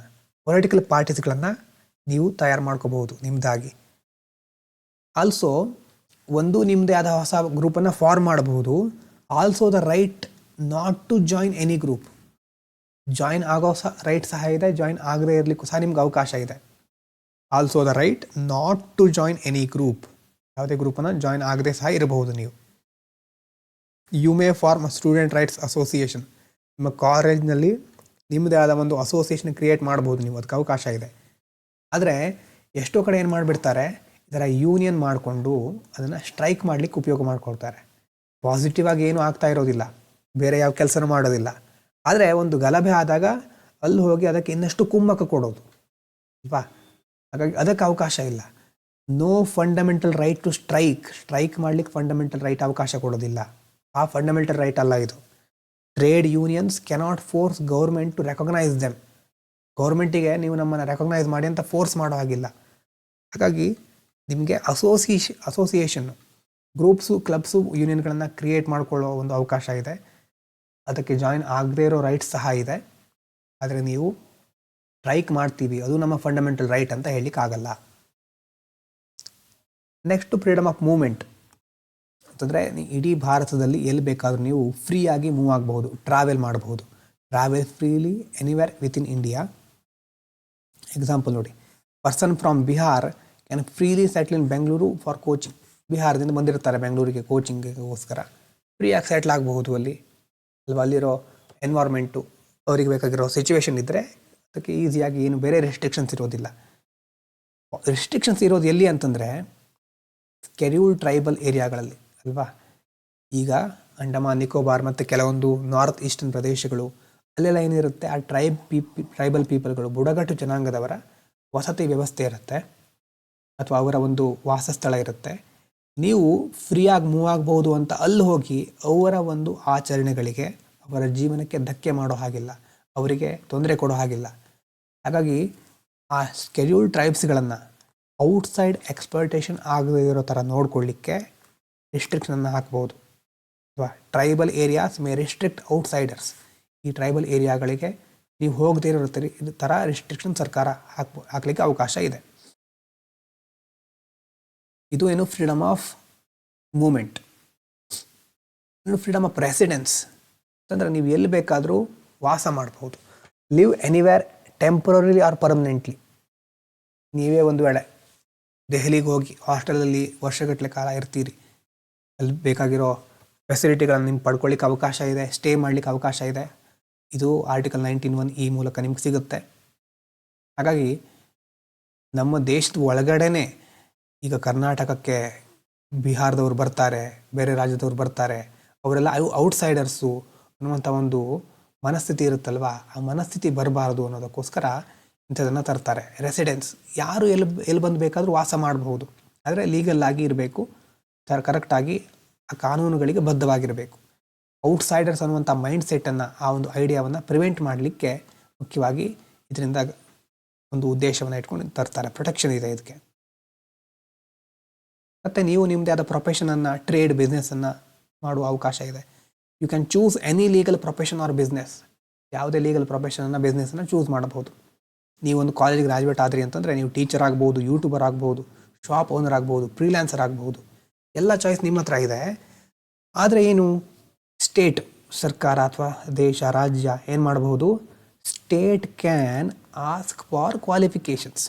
S1: ಪೊಲಿಟಿಕಲ್ ಪಾರ್ಟೀಸ್ಗಳನ್ನು ನೀವು ತಯಾರು ಮಾಡ್ಕೋಬಹುದು ನಿಮ್ಮದಾಗಿ. ಆಲ್ಸೋ ಒಂದು ನಿಮ್ಮದೇ ಆದ ಹೊಸ ಗ್ರೂಪನ್ನು ಫಾರ್ಮ್ ಮಾಡಬಹುದು. Also the right not to join any group. Join ಆಗೋ ರೈಟ್ ಸಹ ಇದೆ, ಜಾಯಿನ್ ಆಗದೇ ಇರಲಿಕ್ಕೂ ಸಹ ನಿಮ್ಗೆ ಅವಕಾಶ ಇದೆ. Also the right not to join any group. ಯಾವುದೇ ಗ್ರೂಪನ್ನು ಜಾಯಿನ್ ಆಗದೆ ಸಹ ಇರಬಹುದು ನೀವು. You may form student rights association. ನಿಮ್ಮ ಕಾಲೇಜ್ನಲ್ಲಿ ನಿಮ್ಮದೇ ಆದ ಒಂದು ಅಸೋಸಿಯೇಷನ್ ಕ್ರಿಯೇಟ್ ಮಾಡ್ಬೋದು ನೀವು, ಅದಕ್ಕೆ ಅವಕಾಶ ಇದೆ. ಆದರೆ ಎಷ್ಟೋ ಕಡೆ ಏನು ಮಾಡಿಬಿಡ್ತಾರೆ, ಇದರ ಯೂನಿಯನ್ ಮಾಡಿಕೊಂಡು ಅದನ್ನು ಸ್ಟ್ರೈಕ್ ಮಾಡಲಿಕ್ಕೆ ಉಪಯೋಗ ಮಾಡ್ಕೊಳ್ತಾರೆ. ಪಾಸಿಟಿವ್ ಆಗಿ ಏನೂ ಆಗ್ತಾ ಇರೋದಿಲ್ಲ, ಬೇರೆ ಯಾವ ಕೆಲಸನೂ ಮಾಡೋದಿಲ್ಲ. ಆದರೆ ಒಂದು ಗಲಭೆ ಆದಾಗ ಅಲ್ಲಿ ಹೋಗಿ ಅದಕ್ಕೆ ಇನ್ನಷ್ಟು ಕುಮ್ಮಕ್ಕ ಕೊಡೋದು ಅಲ್ವಾ. ಹಾಗಾಗಿ ಅದಕ್ಕೆ ಅವಕಾಶ ಇಲ್ಲ. No fundamental right to strike ಮಾಡಲಿಕ್ಕೆ ಫಂಡಮೆಂಟಲ್ ರೈಟ್ ಅವಕಾಶ ಕೊಡೋದಿಲ್ಲ. ಆ ಫಂಡಮೆಂಟಲ್ ರೈಟ್ ಅಲ್ಲ ಇದು. Trade unions cannot force government to recognise them. ಗೌರ್ಮೆಂಟಿಗೆ ನೀವು ನಮ್ಮನ್ನು ರೆಕಗ್ನೈಸ್ ಮಾಡಿ ಅಂತ ಫೋರ್ಸ್ ಮಾಡೋ ಹಾಗಿಲ್ಲ. ಹಾಗಾಗಿ ನಿಮಗೆ ಅಸೋಸಿಯೇಷನ್ನು, ಗ್ರೂಪ್ಸು, ಕ್ಲಬ್ಸು, ಯೂನಿಯನ್ಗಳನ್ನು ಕ್ರಿಯೇಟ್ ಮಾಡಿಕೊಳ್ಳೋ ಒಂದು ಅವಕಾಶ ಇದೆ. ಅದಕ್ಕೆ ಜಾಯಿನ್ ಆಗದೇ ಇರೋ ರೈಟ್ಸ್ ಸಹ ಇದೆ. ಆದರೆ ನೀವು ಸ್ಟ್ರೈಕ್ ಮಾಡ್ತೀವಿ, ಅದು ನಮ್ಮ ಫಂಡಮೆಂಟಲ್ ರೈಟ್ ಅಂತ ಹೇಳಲಿಕ್ಕಾಗಲ್ಲ. ನೆಕ್ಸ್ಟ್, ಫ್ರೀಡಮ್ ಆಫ್ ಮೂವ್ಮೆಂಟ್ ಅಂತಂದರೆ ಇಡೀ ಭಾರತದಲ್ಲಿ ಎಲ್ಲಿ ಬೇಕಾದರೂ ನೀವು ಫ್ರೀಯಾಗಿ ಮೂವ್ ಆಗಬಹುದು, ಟ್ರಾವೆಲ್ ಮಾಡಬಹುದು. Travel freely anywhere within India. Example ನೋಡಿ, person from Bihar can freely settle in Bengaluru for coaching. ಬಿಹಾರದಿಂದ ಬಂದಿರ್ತಾರೆ ಬೆಂಗಳೂರಿಗೆ ಕೋಚಿಂಗಿಗೋಸ್ಕರ, ಫ್ರೀಯಾಗಿ ಸೆಟ್ಲ್ ಆಗಬಹುದು ಅಲ್ಲಿ ಅಲ್ವಾ. ಅಲ್ಲಿರೋ ಎನ್ವೈರ್ಮೆಂಟು, ಅವರಿಗೆ ಬೇಕಾಗಿರೋ ಸಿಚುವೇಶನ್ ಇದ್ದರೆ ಅದಕ್ಕೆ ಈಸಿಯಾಗಿ ಏನು ಬೇರೆ ರೆಸ್ಟ್ರಿಕ್ಷನ್ಸ್ ಇರೋದಿಲ್ಲ. ರೆಸ್ಟ್ರಿಕ್ಷನ್ಸ್ ಇರೋದು ಎಲ್ಲಿ ಅಂತಂದರೆ ಸ್ಕೆಡ್ಯೂಲ್ಡ್ ಟ್ರೈಬಲ್ ಏರಿಯಾಗಳಲ್ಲಿ ಅಲ್ವಾ. ಈಗ ಅಂಡಮಾನ್ ನಿಕೋಬಾರ್ ಮತ್ತು ಕೆಲವೊಂದು ನಾರ್ತ್ ಈಸ್ಟರ್ನ್ ಪ್ರದೇಶಗಳು, ಅಲ್ಲೆಲ್ಲ ಏನಿರುತ್ತೆ, ಆ ಟ್ರೈಬಲ್ ಪೀಪಲ್ಗಳು, ಬುಡಗಟ್ಟು ಜನಾಂಗದವರ ವಸತಿ ವ್ಯವಸ್ಥೆ ಇರುತ್ತೆ ಅಥವಾ ಅವರ ಒಂದು ವಾಸಸ್ಥಳ ಇರುತ್ತೆ. ನೀವು ಫ್ರೀಯಾಗಿ ಮೂವ್ ಆಗ್ಬೋದು ಅಂತ ಅಲ್ಲಿ ಹೋಗಿ ಅವರ ಒಂದು ಆಚರಣೆಗಳಿಗೆ, ಅವರ ಜೀವನಕ್ಕೆ ಧಕ್ಕೆ ಮಾಡೋ ಹಾಗಿಲ್ಲ, ಅವರಿಗೆ ತೊಂದರೆ ಕೊಡೋ ಹಾಗಿಲ್ಲ. ಹಾಗಾಗಿ ಆ ಸ್ಕೆಡ್ಯೂಲ್ಡ್ ಟ್ರೈಬ್ಸ್ಗಳನ್ನು ಔಟ್ಸೈಡ್ ಎಕ್ಸ್ಪ್ಲಾಯ್ಟೇಷನ್ ಆಗದೇ ಇರೋ ಥರ ನೋಡ್ಕೊಳ್ಳಿಕ್ಕೆ ರಿಸ್ಟ್ರಿಕ್ಷನನ್ನು ಹಾಕ್ಬೋದು. ಅಥವಾ tribal areas May restrict outsiders. ಈ ಟ್ರೈಬಲ್ ಏರಿಯಾಗಳಿಗೆ ನೀವು ಹೋಗದೇ ಇರೋ ಥರ ರಿಸ್ಟ್ರಿಕ್ಷನ್ ಸರ್ಕಾರ ಹಾಕಲಿಕ್ಕೆ ಅವಕಾಶ ಇದೆ. ಇದು ಏನು freedom of movement. Freedom of residence ಅಂತಂದರೆ ನೀವು ಎಲ್ಲಿ ಬೇಕಾದರೂ ವಾಸ ಮಾಡ್ಬೋದು. Live anywhere temporarily or permanently. ನೀವೇ ಒಂದು ವೇಳೆ ದೆಹಲಿಗೆ ಹೋಗಿ ಹಾಸ್ಟೆಲಲ್ಲಿ ವರ್ಷಗಟ್ಟಲೆ ಕಾಲ ಇರ್ತೀರಿ, ಅಲ್ಲಿ ಬೇಕಾಗಿರೋ ಫೆಸಿಲಿಟಿಗಳನ್ನು ನಿಮ್ಗೆ ಪಡ್ಕೊಳ್ಳಿಕ್ಕೆ ಅವಕಾಶ ಇದೆ, ಸ್ಟೇ ಮಾಡಲಿಕ್ಕೆ ಅವಕಾಶ ಇದೆ. ಇದು ಆರ್ಟಿಕಲ್ 19(1) ಈ ಮೂಲಕ ನಿಮ್ಗೆ ಸಿಗುತ್ತೆ. ಹಾಗಾಗಿ ನಮ್ಮ ದೇಶದ ಒಳಗಡೆನೆ ಈಗ ಕರ್ನಾಟಕಕ್ಕೆ ಬಿಹಾರದವ್ರು ಬರ್ತಾರೆ, ಬೇರೆ ರಾಜ್ಯದವ್ರು ಬರ್ತಾರೆ, ಅವರೆಲ್ಲ ಔಟ್ಸೈಡರ್ಸು ಅನ್ನುವಂಥ ಒಂದು ಮನಸ್ಥಿತಿ ಇರುತ್ತಲ್ವ, ಆ ಮನಸ್ಥಿತಿ ಬರಬಾರ್ದು ಅನ್ನೋದಕ್ಕೋಸ್ಕರ ಇಂಥದನ್ನು ತರ್ತಾರೆ. ರೆಸಿಡೆನ್ಸ್, ಯಾರು ಎಲ್ಲಿ ಬಂದು ಬೇಕಾದರೂ ವಾಸ ಮಾಡಬಹುದು, ಆದರೆ ಲೀಗಲ್ ಆಗಿ ಇರಬೇಕು, ಕರೆಕ್ಟಾಗಿ ಆ ಕಾನೂನುಗಳಿಗೆ ಬದ್ಧವಾಗಿರಬೇಕು. ಔಟ್ಸೈಡರ್ಸ್ ಅನ್ನುವಂಥ ಮೈಂಡ್ ಸೆಟ್ಟನ್ನು, ಆ ಒಂದು ಐಡಿಯಾವನ್ನು ಪ್ರಿವೆಂಟ್ ಮಾಡಲಿಕ್ಕೆ ಮುಖ್ಯವಾಗಿ ಇದರಿಂದ ಒಂದು ಉದ್ದೇಶವನ್ನು ಇಟ್ಕೊಂಡು ತರ್ತಾರೆ. ಪ್ರೊಟೆಕ್ಷನ್ ಇದೆ ಇದಕ್ಕೆ. ಮತ್ತು ನೀವು ನಿಮ್ಮದೇ ಆದ ಪ್ರೊಫೆಷನನ್ನು, ಟ್ರೇಡ್, ಬಿಸ್ನೆಸ್ಸನ್ನು ಮಾಡುವ ಅವಕಾಶ ಇದೆ. You can choose any legal profession or business. ಯಾವುದೇ ಲೀಗಲ್ ಪ್ರೊಫೆಷನನ್ನು, ಬಿಸ್ನೆಸ್ಸನ್ನು ಚೂಸ್ ಮಾಡಬಹುದು. ನೀವೊಂದು ಕಾಲೇಜ್ ಗ್ರಾಜ್ಯುಯೇಟ್ ಆದ್ರಿ ಅಂತಂದರೆ ನೀವು ಟೀಚರ್ ಆಗ್ಬೋದು, ಯೂಟ್ಯೂಬರ್ ಆಗ್ಬೋದು, ಶಾಪ್ ಓನರ್ ಆಗ್ಬೋದು, ಫ್ರೀಲ್ಯಾನ್ಸರ್ ಆಗ್ಬೋದು. ಎಲ್ಲ ಚಾಯ್ಸ್ ನಿಮ್ಮ ಹತ್ರ ಇದೆ. ಆದರೆ ಏನು, ಸ್ಟೇಟ್, ಸರ್ಕಾರ ಅಥವಾ ದೇಶ, ರಾಜ್ಯ ಏನು ಮಾಡಬಹುದು, state can ask for qualifications.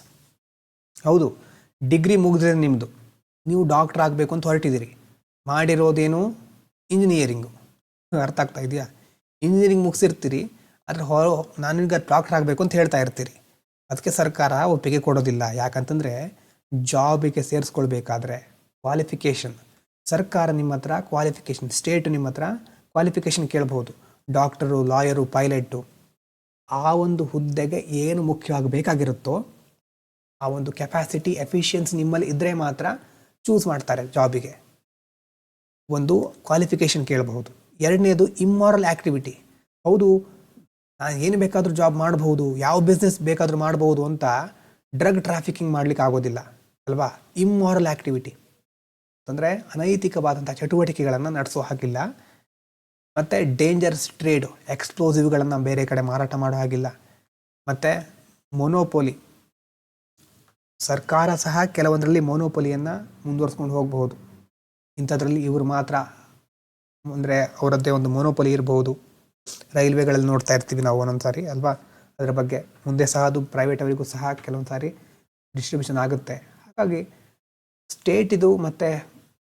S1: ಹೌದು, ಡಿಗ್ರಿ ಮುಗಿದ್ರೆ ನಿಮ್ಮದು, ನೀವು ಡಾಕ್ಟ್ರ್ ಆಗಬೇಕು ಅಂತ ಹೊರಟಿದ್ದೀರಿ, ಮಾಡಿರೋದೇನು ಇಂಜಿನಿಯರಿಂಗು. ಅರ್ಥ ಆಗ್ತಾ ಇದೆಯಾ? ಇಂಜಿನಿಯರಿಂಗ್ ಮುಗಿಸಿರ್ತೀರಿ, ಆದರೆ ನಾನೀಗ ಡಾಕ್ಟ್ರ್ ಆಗಬೇಕು ಅಂತ ಹೇಳ್ತಾ ಇರ್ತೀರಿ. ಅದಕ್ಕೆ ಸರ್ಕಾರ ಒಪ್ಪಿಗೆ ಕೊಡೋದಿಲ್ಲ. ಯಾಕಂತಂದರೆ ಜಾಬಿಗೆ ಸೇರಿಸ್ಕೊಳ್ಬೇಕಾದ್ರೆ ಕ್ವಾಲಿಫಿಕೇಷನ್, ಸರ್ಕಾರ ನಿಮ್ಮ ಹತ್ರ ಕ್ವಾಲಿಫಿಕೇಷನ್, ಸ್ಟೇಟು ನಿಮ್ಮ ಹತ್ರ ಕ್ವಾಲಿಫಿಕೇಷನ್ ಕೇಳಬಹುದು. ಡಾಕ್ಟರು, ಲಾಯರು, ಪೈಲಟ್ಟು, ಆ ಒಂದು ಹುದ್ದೆಗೆ ಏನು ಮುಖ್ಯವಾಗಬೇಕಾಗಿರುತ್ತೋ ಆ ಒಂದು ಕೆಪಾಸಿಟಿ, ಎಫಿಷಿಯನ್ಸಿ ನಿಮ್ಮಲ್ಲಿ ಇದ್ದರೆ ಮಾತ್ರ ಚೂಸ್ ಮಾಡ್ತಾರೆ ಜಾಬಿಗೆ. ಒಂದು ಕ್ವಾಲಿಫಿಕೇಷನ್ ಕೇಳಬಹುದು. ಎರಡನೇದು ಇಮ್ಮಾರಲ್ ಆ್ಯಕ್ಟಿವಿಟಿ. ಹೌದು, ನಾನು ಏನು ಬೇಕಾದರೂ ಜಾಬ್ ಮಾಡಬಹುದು, ಯಾವ ಬಿಸ್ನೆಸ್ ಬೇಕಾದರೂ ಮಾಡಬಹುದು ಅಂತ ಡ್ರಗ್ ಟ್ರಾಫಿಕಿಂಗ್ ಮಾಡಲಿಕ್ಕೆ ಆಗೋದಿಲ್ಲ ಅಲ್ವಾ. ಇಮ್ಮಾರಲ್ ಆ್ಯಕ್ಟಿವಿಟಿ ಅಂದರೆ ಅನೈತಿಕವಾದಂಥ ಚಟುವಟಿಕೆಗಳನ್ನು ನಡೆಸೋ ಹಾಗಿಲ್ಲ. ಮತ್ತು ಡೇಂಜರಸ್ ಟ್ರೇಡ್, ಎಕ್ಸ್ಪ್ಲೋಸಿವ್ಗಳನ್ನು ಬೇರೆ ಕಡೆ ಮಾರಾಟ ಮಾಡೋ ಹಾಗಿಲ್ಲ. ಮತ್ತು ಮೊನೋಪೋಲಿ, ಸರ್ಕಾರ ಸಹ ಕೆಲವೊಂದರಲ್ಲಿ ಮೊನೋಪೊಲಿಯನ್ನು ಮುಂದುವರ್ಸ್ಕೊಂಡು ಹೋಗಬಹುದು. ಇಂಥದ್ರಲ್ಲಿ ಇವರು ಮಾತ್ರ, ಅಂದರೆ ಅವರದ್ದೇ ಒಂದು ಮೊನೋಪೊಲಿ ಇರಬಹುದು. ರೈಲ್ವೆಗಳಲ್ಲಿ ನೋಡ್ತಾ ಇರ್ತೀವಿ ನಾವು ಒಂದೊಂದು ಸಾರಿ ಅಲ್ವಾ. ಅದರ ಬಗ್ಗೆ ಮುಂದೆ ಸಹ ಅದು ಪ್ರೈವೇಟ್ ಅವರಿಗೂ ಸಹ ಕೆಲವೊಂದು ಸಾರಿ ಡಿಸ್ಟ್ರಿಬ್ಯೂಷನ್ ಆಗುತ್ತೆ. ಹಾಗಾಗಿ ಸ್ಟೇಟ್ ಇದು ಮತ್ತು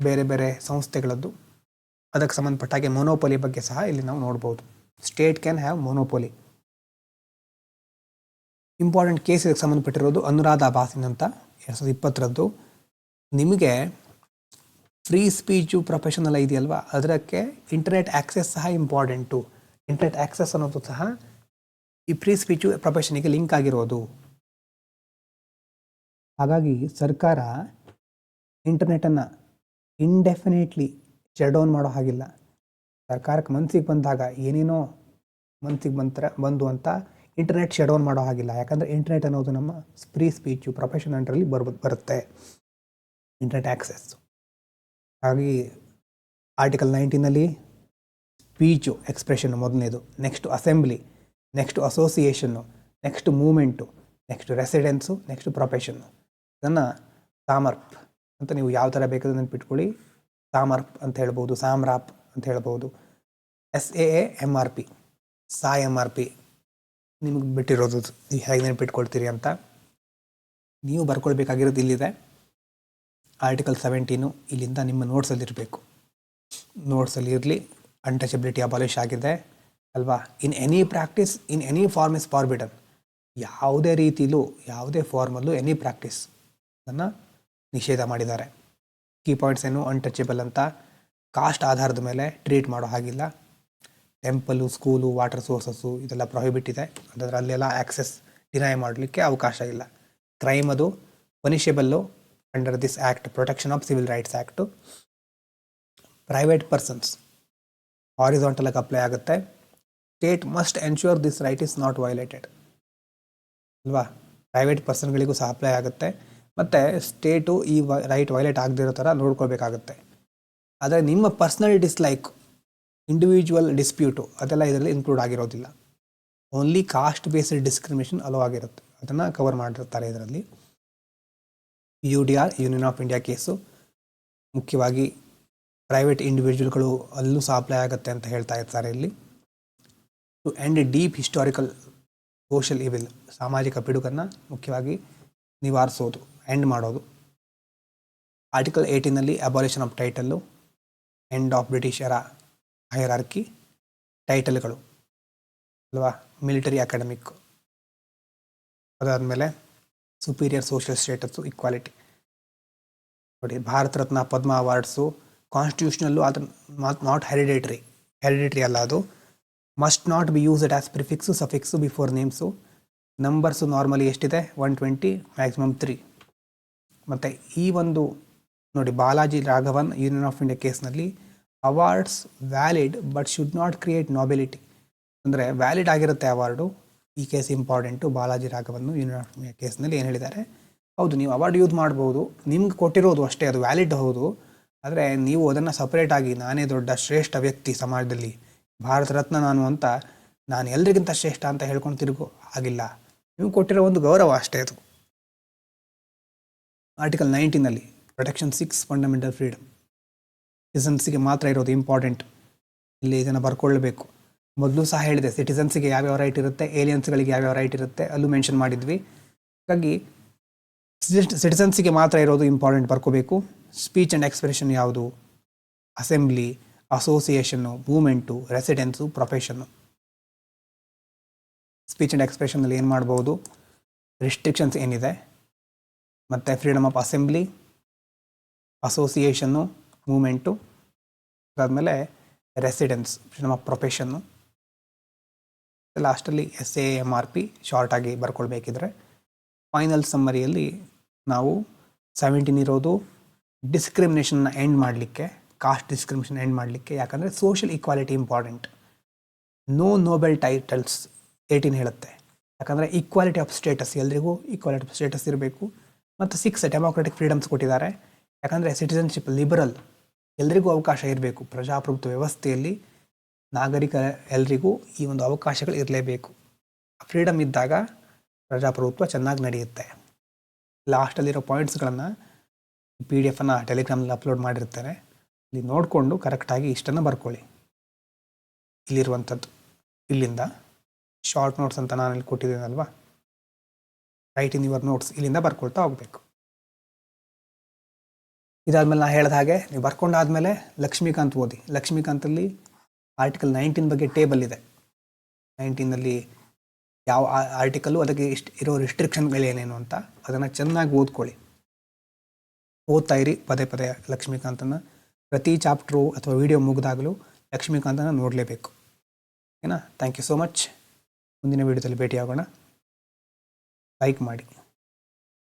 S1: ಬೇರೆ ಬೇರೆ ಸಂಸ್ಥೆಗಳದ್ದು ಅದಕ್ಕೆ ಸಂಬಂಧಪಟ್ಟ ಹಾಗೆ ಮೊನೋಪೊಲಿ ಬಗ್ಗೆ ಸಹ ಇಲ್ಲಿ ನಾವು ನೋಡ್ಬೋದು. State can have ಮೊನೋಪೊಲಿ. Important case ಇದಕ್ಕೆ ಸಂಬಂಧಪಟ್ಟಿರೋದು ಅನುರಾಧ ಬಾಸಿನ್ ಅಂತ 2020ರದ್ದು. ನಿಮಗೆ ಫ್ರೀ ಸ್ಪೀಚು ಪ್ರೊಫೆಷನಲ್ ಇದೆಯಲ್ವಾ, ಅದಕ್ಕೆ ಇಂಟರ್ನೆಟ್ ಆ್ಯಕ್ಸೆಸ್ ಸಹ ಇಂಪಾರ್ಟೆಂಟು. ಇಂಟರ್ನೆಟ್ ಆ್ಯಕ್ಸೆಸ್ ಅನ್ನೋದು ಸಹ ಈ ಫ್ರೀ ಸ್ಪೀಚು ಪ್ರೊಫೆಷನಿಗೆ ಲಿಂಕ್ ಆಗಿರೋದು. ಹಾಗಾಗಿ ಸರ್ಕಾರ ಇಂಟರ್ನೆಟನ್ನು ಇಂಡೆಫಿನೇಟ್ಲಿ ಶಟ್ ಡೌನ್ ಮಾಡೋ ಹಾಗಿಲ್ಲ. ಸರ್ಕಾರಕ್ಕೆ ಮನಸ್ಸಿಗೆ ಬಂದಾಗ ಏನೇನೋ ಮನಸ್ಸಿಗೆ ಬಂದು ಅಂತ ಇಂಟರ್ನೆಟ್ ಶಟ್ ಡೌನ್ ಮಾಡೋ ಹಾಗಿಲ್ಲ. ಯಾಕಂದರೆ ಇಂಟರ್ನೆಟ್ ಅನ್ನೋದು ನಮ್ಮ ಫ್ರೀ ಸ್ಪೀಚು ಪ್ರೊಫೆಷನ್ ಅಂಡರಲ್ಲಿ ಬರುತ್ತೆ ಇಂಟರ್ನೆಟ್ ಆ್ಯಕ್ಸೆಸ್. ಹಾಗಾಗಿ ಆರ್ಟಿಕಲ್ 19ನಲ್ಲಿ ಸ್ಪೀಚು ಎಕ್ಸ್ಪ್ರೆಷನ್ನು ಮೊದಲನೇದು, next assembly, next association, next movement, next residence, next profession. ಇದನ್ನು ಸಾಮರ್ಪ್ ಅಂತ ನೀವು ಯಾವ ಥರ ಬೇಕಾದ್ರೆ ನೆನ್ಪಿಟ್ಕೊಳ್ಳಿ. ಸಾಮರ್ಪ್ ಅಂತ ಹೇಳ್ಬೋದು, ಸಾಮ್ರಾಪ್ ಅಂತ ಹೇಳ್ಬೋದು. SAAMRP, SAMRP ನಿಮಗೆ ಬಿಟ್ಟಿರೋದು ನೀವು ಹೇಗೆ ನೆನ್ಪಿಟ್ಕೊಳ್ತೀರಿ ಅಂತ. ನೀವು ಬರ್ಕೊಳ್ಬೇಕಾಗಿರೋದು ಇಲ್ಲಿದೆ, ಆರ್ಟಿಕಲ್ 17 ಇಲ್ಲಿಂದ ನಿಮ್ಮ ನೋಟ್ಸಲ್ಲಿರಬೇಕು. ನೋಟ್ಸಲ್ಲಿ ಇರಲಿ. ಅನ್ಟಚಬಿಲಿಟಿ ಅಬಾಲಿಷ್ ಆಗಿದೆ ಅಲ್ವಾ. In any practice in any form is forbidden. ಯಾವುದೇ ರೀತಿಲೂ ಯಾವುದೇ ಫಾರ್ಮಲ್ಲೂ ಎನಿ ಪ್ರಾಕ್ಟೀಸ್ ಅದನ್ನು ನಿಷೇಧ ಮಾಡಿದ್ದಾರೆ. ಕೀ ಪಾಯಿಂಟ್ಸ್ ಏನು, ಅನ್ಟಚಬಲ್ ಅಂತ ಕಾಸ್ಟ್ ಆಧಾರದ ಮೇಲೆ ಟ್ರೀಟ್ ಮಾಡೋ ಹಾಗಿಲ್ಲ. ಟೆಂಪಲು, ಸ್ಕೂಲು, ವಾಟರ್ ಸೋರ್ಸಸ್ಸು ಇದೆಲ್ಲ ಪ್ರೊಹಿಬಿಟ್ ಇದೆ. ಅಂದರೆ ಅಲ್ಲೆಲ್ಲ ಆ್ಯಕ್ಸೆಸ್ ಡಿನೈ ಮಾಡಲಿಕ್ಕೆ ಅವಕಾಶ ಇಲ್ಲ. ಕ್ರೈಮ್ ಅದು punishable under this act, protection of civil rights act. Private persons ಹಾರಿಜಾಂಟಲಾಗಿ ಅಪ್ಲೈ ಆಗುತ್ತೆ. State must ensure this right is not violated ಅಲ್ವಾ. ಪ್ರೈವೇಟ್ ಪರ್ಸನ್ಗಳಿಗೂ ಸಹ ಅಪ್ಲೈ ಆಗುತ್ತೆ. ಮತ್ತು ಸ್ಟೇಟು ಈ ರೈಟ್ ವೈಲೇಟ್ ಆಗದಿರೋ ಥರ ನೋಡ್ಕೊಳ್ಬೇಕಾಗುತ್ತೆ. ಆದರೆ ನಿಮ್ಮ ಪರ್ಸ್ನಲ್ ಡಿಸ್ಲೈಕ್, ಇಂಡಿವಿಜುವಲ್ ಡಿಸ್ಪ್ಯೂಟು ಅದೆಲ್ಲ ಇದರಲ್ಲಿ ಇನ್ಕ್ಲೂಡ್ ಆಗಿರೋದಿಲ್ಲ. Only caste based discrimination allow ಆಗಿರುತ್ತೆ, ಅದನ್ನು ಕವರ್ ಮಾಡಿರ್ತಾರೆ ಇದರಲ್ಲಿ. UDR, union of India case ಮುಖ್ಯವಾಗಿ ಪ್ರೈವೇಟ್ ಇಂಡಿವಿಜುವಲ್ಗಳು ಅಲ್ಲೂ ಸಹ ಅಪ್ಲೈ ಆಗುತ್ತೆ ಅಂತ ಹೇಳ್ತಾ ಇರ್ತಾರೆ ಇಲ್ಲಿ. To end deep historical social evil, ಸಾಮಾಜಿಕ ಪಿಡುಗನ್ನು ಮುಖ್ಯವಾಗಿ ನಿವಾರಿಸೋದು, ಎಂಡ್ ಮಾಡೋದು. ಆರ್ಟಿಕಲ್ 18ನಲ್ಲಿ abolition of title, end of ಬ್ರಿಟಿಷರ ಹೈರಾರ್ಕಿ, ಟೈಟಲ್ಗಳು ಅಲ್ವಾ, ಮಿಲಿಟರಿ ಅಕಾಡೆಮಿಕ್, ಅದಾದಮೇಲೆ ಸುಪೀರಿಯರ್ ಸೋಷಿಯಲ್ ಸ್ಟೇಟಸ್ಸು, ಇಕ್ವಾಲಿಟಿ. ನೋಡಿ, ಭಾರತ ರತ್ನ, ಪದ್ಮ ಅವಾರ್ಡ್ಸು ಕಾನ್ಸ್ಟಿಟ್ಯೂಷನಲ್ಲು ಅದು ನಾಟ್ ಹೆರಿಡೇಟ್ರಿ ಅಲ್ಲ, ಅದು must not be used as prefix, suffix before names. Numbers normally ಎಷ್ಟಿದೆ 120, ಮ್ಯಾಕ್ಸಿಮಮ್ 3. ಮತ್ತು ಈ ಒಂದು ನೋಡಿ, Balaji Raghavan union of India ಕೇಸ್ನಲ್ಲಿ awards valid but should not create nobility. ಅಂದರೆ ವ್ಯಾಲಿಡ್ ಆಗಿರುತ್ತೆ ಅವಾರ್ಡು. ಈ case important. Balaji Raghavan union of India ಕೇಸ್ನಲ್ಲಿ ಏನು ಹೇಳಿದ್ದಾರೆ, ಹೌದು ನೀವು ಅವಾರ್ಡ್ ಯೂಸ್ ಮಾಡ್ಬೋದು, ನಿಮ್ಗೆ ಕೊಟ್ಟಿರೋದು ಅಷ್ಟೇ, ಅದು ವ್ಯಾಲಿಡ್ ಹೌದು. ಆದರೆ ನೀವು ಅದನ್ನು ಸಪ್ರೇಟಾಗಿ ನಾನೇ ದೊಡ್ಡ ಶ್ರೇಷ್ಠ ವ್ಯಕ್ತಿ ಸಮಾಜದಲ್ಲಿ, ಭಾರತ ರತ್ನ ನಾನು ಎಲ್ರಿಗಿಂತ ಶ್ರೇಷ್ಠ ಅಂತ ಹೇಳ್ಕೊಂಡು ತಿರುಗೋ ಆಗಿಲ್ಲ. ನೀವು ಕೊಟ್ಟಿರೋ ಒಂದು ಗೌರವ ಅಷ್ಟೇ ಅದು. ಆರ್ಟಿಕಲ್ 19ನಲ್ಲಿ ಪ್ರೊಟೆಕ್ಷನ್ 6 ಫಂಡಮೆಂಟಲ್ ಫ್ರೀಡಮ್, ಸಿಟಿಸನ್ಸಿಗೆ ಮಾತ್ರ ಇರೋದು ಇಂಪಾರ್ಟೆಂಟ್. ಇಲ್ಲಿ ಇದನ್ನು ಬರ್ಕೊಳ್ಳಬೇಕು. ಮೊದಲು ಸಹ ಹೇಳಿದೆ, ಸಿಟಿಸನ್ಸಿಗೆ ಯಾವ್ಯಾವ ರೈಟ್ ಇರುತ್ತೆ, ಏಲಿಯನ್ಸ್ಗಳಿಗೆ ಯಾವ್ಯಾವ ರೈಟ್ ಇರುತ್ತೆ, ಅಲ್ಲೂ ಮೆನ್ಷನ್ ಮಾಡಿದ್ವಿ. ಹಾಗಾಗಿ ಸಿಟಿಸನ್ಸಿಗೆ ಮಾತ್ರ ಇರೋದು ಇಂಪಾರ್ಟೆಂಟ್, ಬರ್ಕೋಬೇಕು. ಸ್ಪೀಚ್ ಆ್ಯಂಡ್ ಎಕ್ಸ್ಪ್ರೆಷನ್ ಯಾವುದು, assembly, association, movement, residence, profession. Speech and ಎಕ್ಸ್ಪ್ರೆಷನ್ನಲ್ಲಿ ಏನು ಮಾಡ್ಬೋದು, ರಿಸ್ಟ್ರಿಕ್ಷನ್ಸ್ ಏನಿದೆ, ಮತ್ತು freedom of assembly, association, movement, ಅದಾದಮೇಲೆ ರೆಸಿಡೆನ್ಸ್, ಫ್ರೀಡಮ್ ಆಫ್ ಪ್ರೊಫೆಷನ್ನು, ಲಾಸ್ಟಲ್ಲಿ SAMRP ಶಾರ್ಟಾಗಿ ಬರ್ಕೊಳ್ಬೇಕಿದ್ರೆ. ಫೈನಲ್ ಸಮ್ಮರಿಯಲ್ಲಿ ನಾವು 17 ಇರೋದು ಡಿಸ್ಕ್ರಿಮಿನೇಷನ್ನ ಎಂಡ್ ಮಾಡಲಿಕ್ಕೆ, ಕಾಸ್ಟ್ ಡಿಸ್ಕ್ರಿಮಿನೇಷನ್ ಎಂಡ್ ಮಾಡಲಿಕ್ಕೆ. ಯಾಕಂದರೆ social equality important. No noble titles 18 ಹೇಳುತ್ತೆ. ಯಾಕಂದರೆ ಈಕ್ವಾಲಿಟಿ ಆಫ್ ಸ್ಟೇಟಸ್, ಎಲ್ರಿಗೂ ಈಕ್ವಾಲಿಟಿ ಆಫ್ ಸ್ಟೇಟಸ್ ಇರಬೇಕು. ಮತ್ತು 6 ಡೆಮೋಕ್ರೆಟಿಕ್ ಫ್ರೀಡಮ್ಸ್ ಕೊಟ್ಟಿದ್ದಾರೆ. ಯಾಕಂದರೆ ಸಿಟಿಸನ್ಶಿಪ್ ಲಿಬರಲ್, ಎಲ್ರಿಗೂ ಅವಕಾಶ ಇರಬೇಕು. ಪ್ರಜಾಪ್ರಭುತ್ವ ವ್ಯವಸ್ಥೆಯಲ್ಲಿ ನಾಗರಿಕ ಎಲ್ರಿಗೂ ಈ ಒಂದು ಅವಕಾಶಗಳು ಇರಲೇಬೇಕು. ಫ್ರೀಡಮ್ ಇದ್ದಾಗ ಪ್ರಜಾಪ್ರಭುತ್ವ ಚೆನ್ನಾಗಿ ನಡೆಯುತ್ತೆ. ಲಾಸ್ಟಲ್ಲಿರೋ ಪಾಯಿಂಟ್ಸ್ಗಳನ್ನು PDF ಟೆಲಿಗ್ರಾಮ್ನಲ್ಲಿ ಅಪ್ಲೋಡ್ ಮಾಡಿರ್ತಾರೆ. ಇಲ್ಲಿ ನೋಡಿಕೊಂಡು ಕರೆಕ್ಟಾಗಿ ಇಷ್ಟನ್ನು ಬರ್ಕೊಳ್ಳಿ. ಇಲ್ಲಿರುವಂಥದ್ದು ಇಲ್ಲಿಂದ ಶಾರ್ಟ್ ನೋಟ್ಸ್ ಅಂತ ನಾನು ಇಲ್ಲಿ ಕೊಟ್ಟಿದ್ದೀನಲ್ವಾ, ರೈಟ್ ಇನ್ ಯುವರ್ ನೋಟ್ಸ್, ಇಲ್ಲಿಂದ ಬರ್ಕೊಳ್ತಾ ಹೋಗಬೇಕು. ಇದಾದ್ಮೇಲೆ ನಾನು ಹೇಳಿದ ಹಾಗೆ ನೀವು ಬರ್ಕೊಂಡಾದ್ಮೇಲೆ ಲಕ್ಷ್ಮೀಕಾಂತ್ ಓದಿ. ಲಕ್ಷ್ಮೀಕಾಂತಲ್ಲಿ ಆರ್ಟಿಕಲ್ 19 ಬಗ್ಗೆ ಟೇಬಲ್ ಇದೆ. 19ನಲ್ಲಿ ಯಾವ ಆರ್ಟಿಕಲ್ಲು, ಅದಕ್ಕೆ ಇರೋ ರಿಸ್ಟ್ರಿಕ್ಷನ್ಗಳೇನೇನು ಅಂತ ಅದನ್ನು ಚೆನ್ನಾಗಿ ಓದ್ಕೊಳ್ಳಿ. ಓದ್ತಾ ಇರಿ ಪದೇ ಪದೇ ಲಕ್ಷ್ಮೀಕಾಂತನ. ಪ್ರತಿ ಚಾಪ್ಟ್ರು ಅಥವಾ ವಿಡಿಯೋ ಮುಗಿದಾಗಲೂ ಲಕ್ಷ್ಮೀಕಾಂತನ ನೋಡಲೇಬೇಕು. ಓಕೆನಾ? Thank you so much. ಮುಂದಿನ ವಿಡಿಯೋದಲ್ಲಿ ಭೇಟಿಯಾಗೋಣ. ಲೈಕ್ ಮಾಡಿ.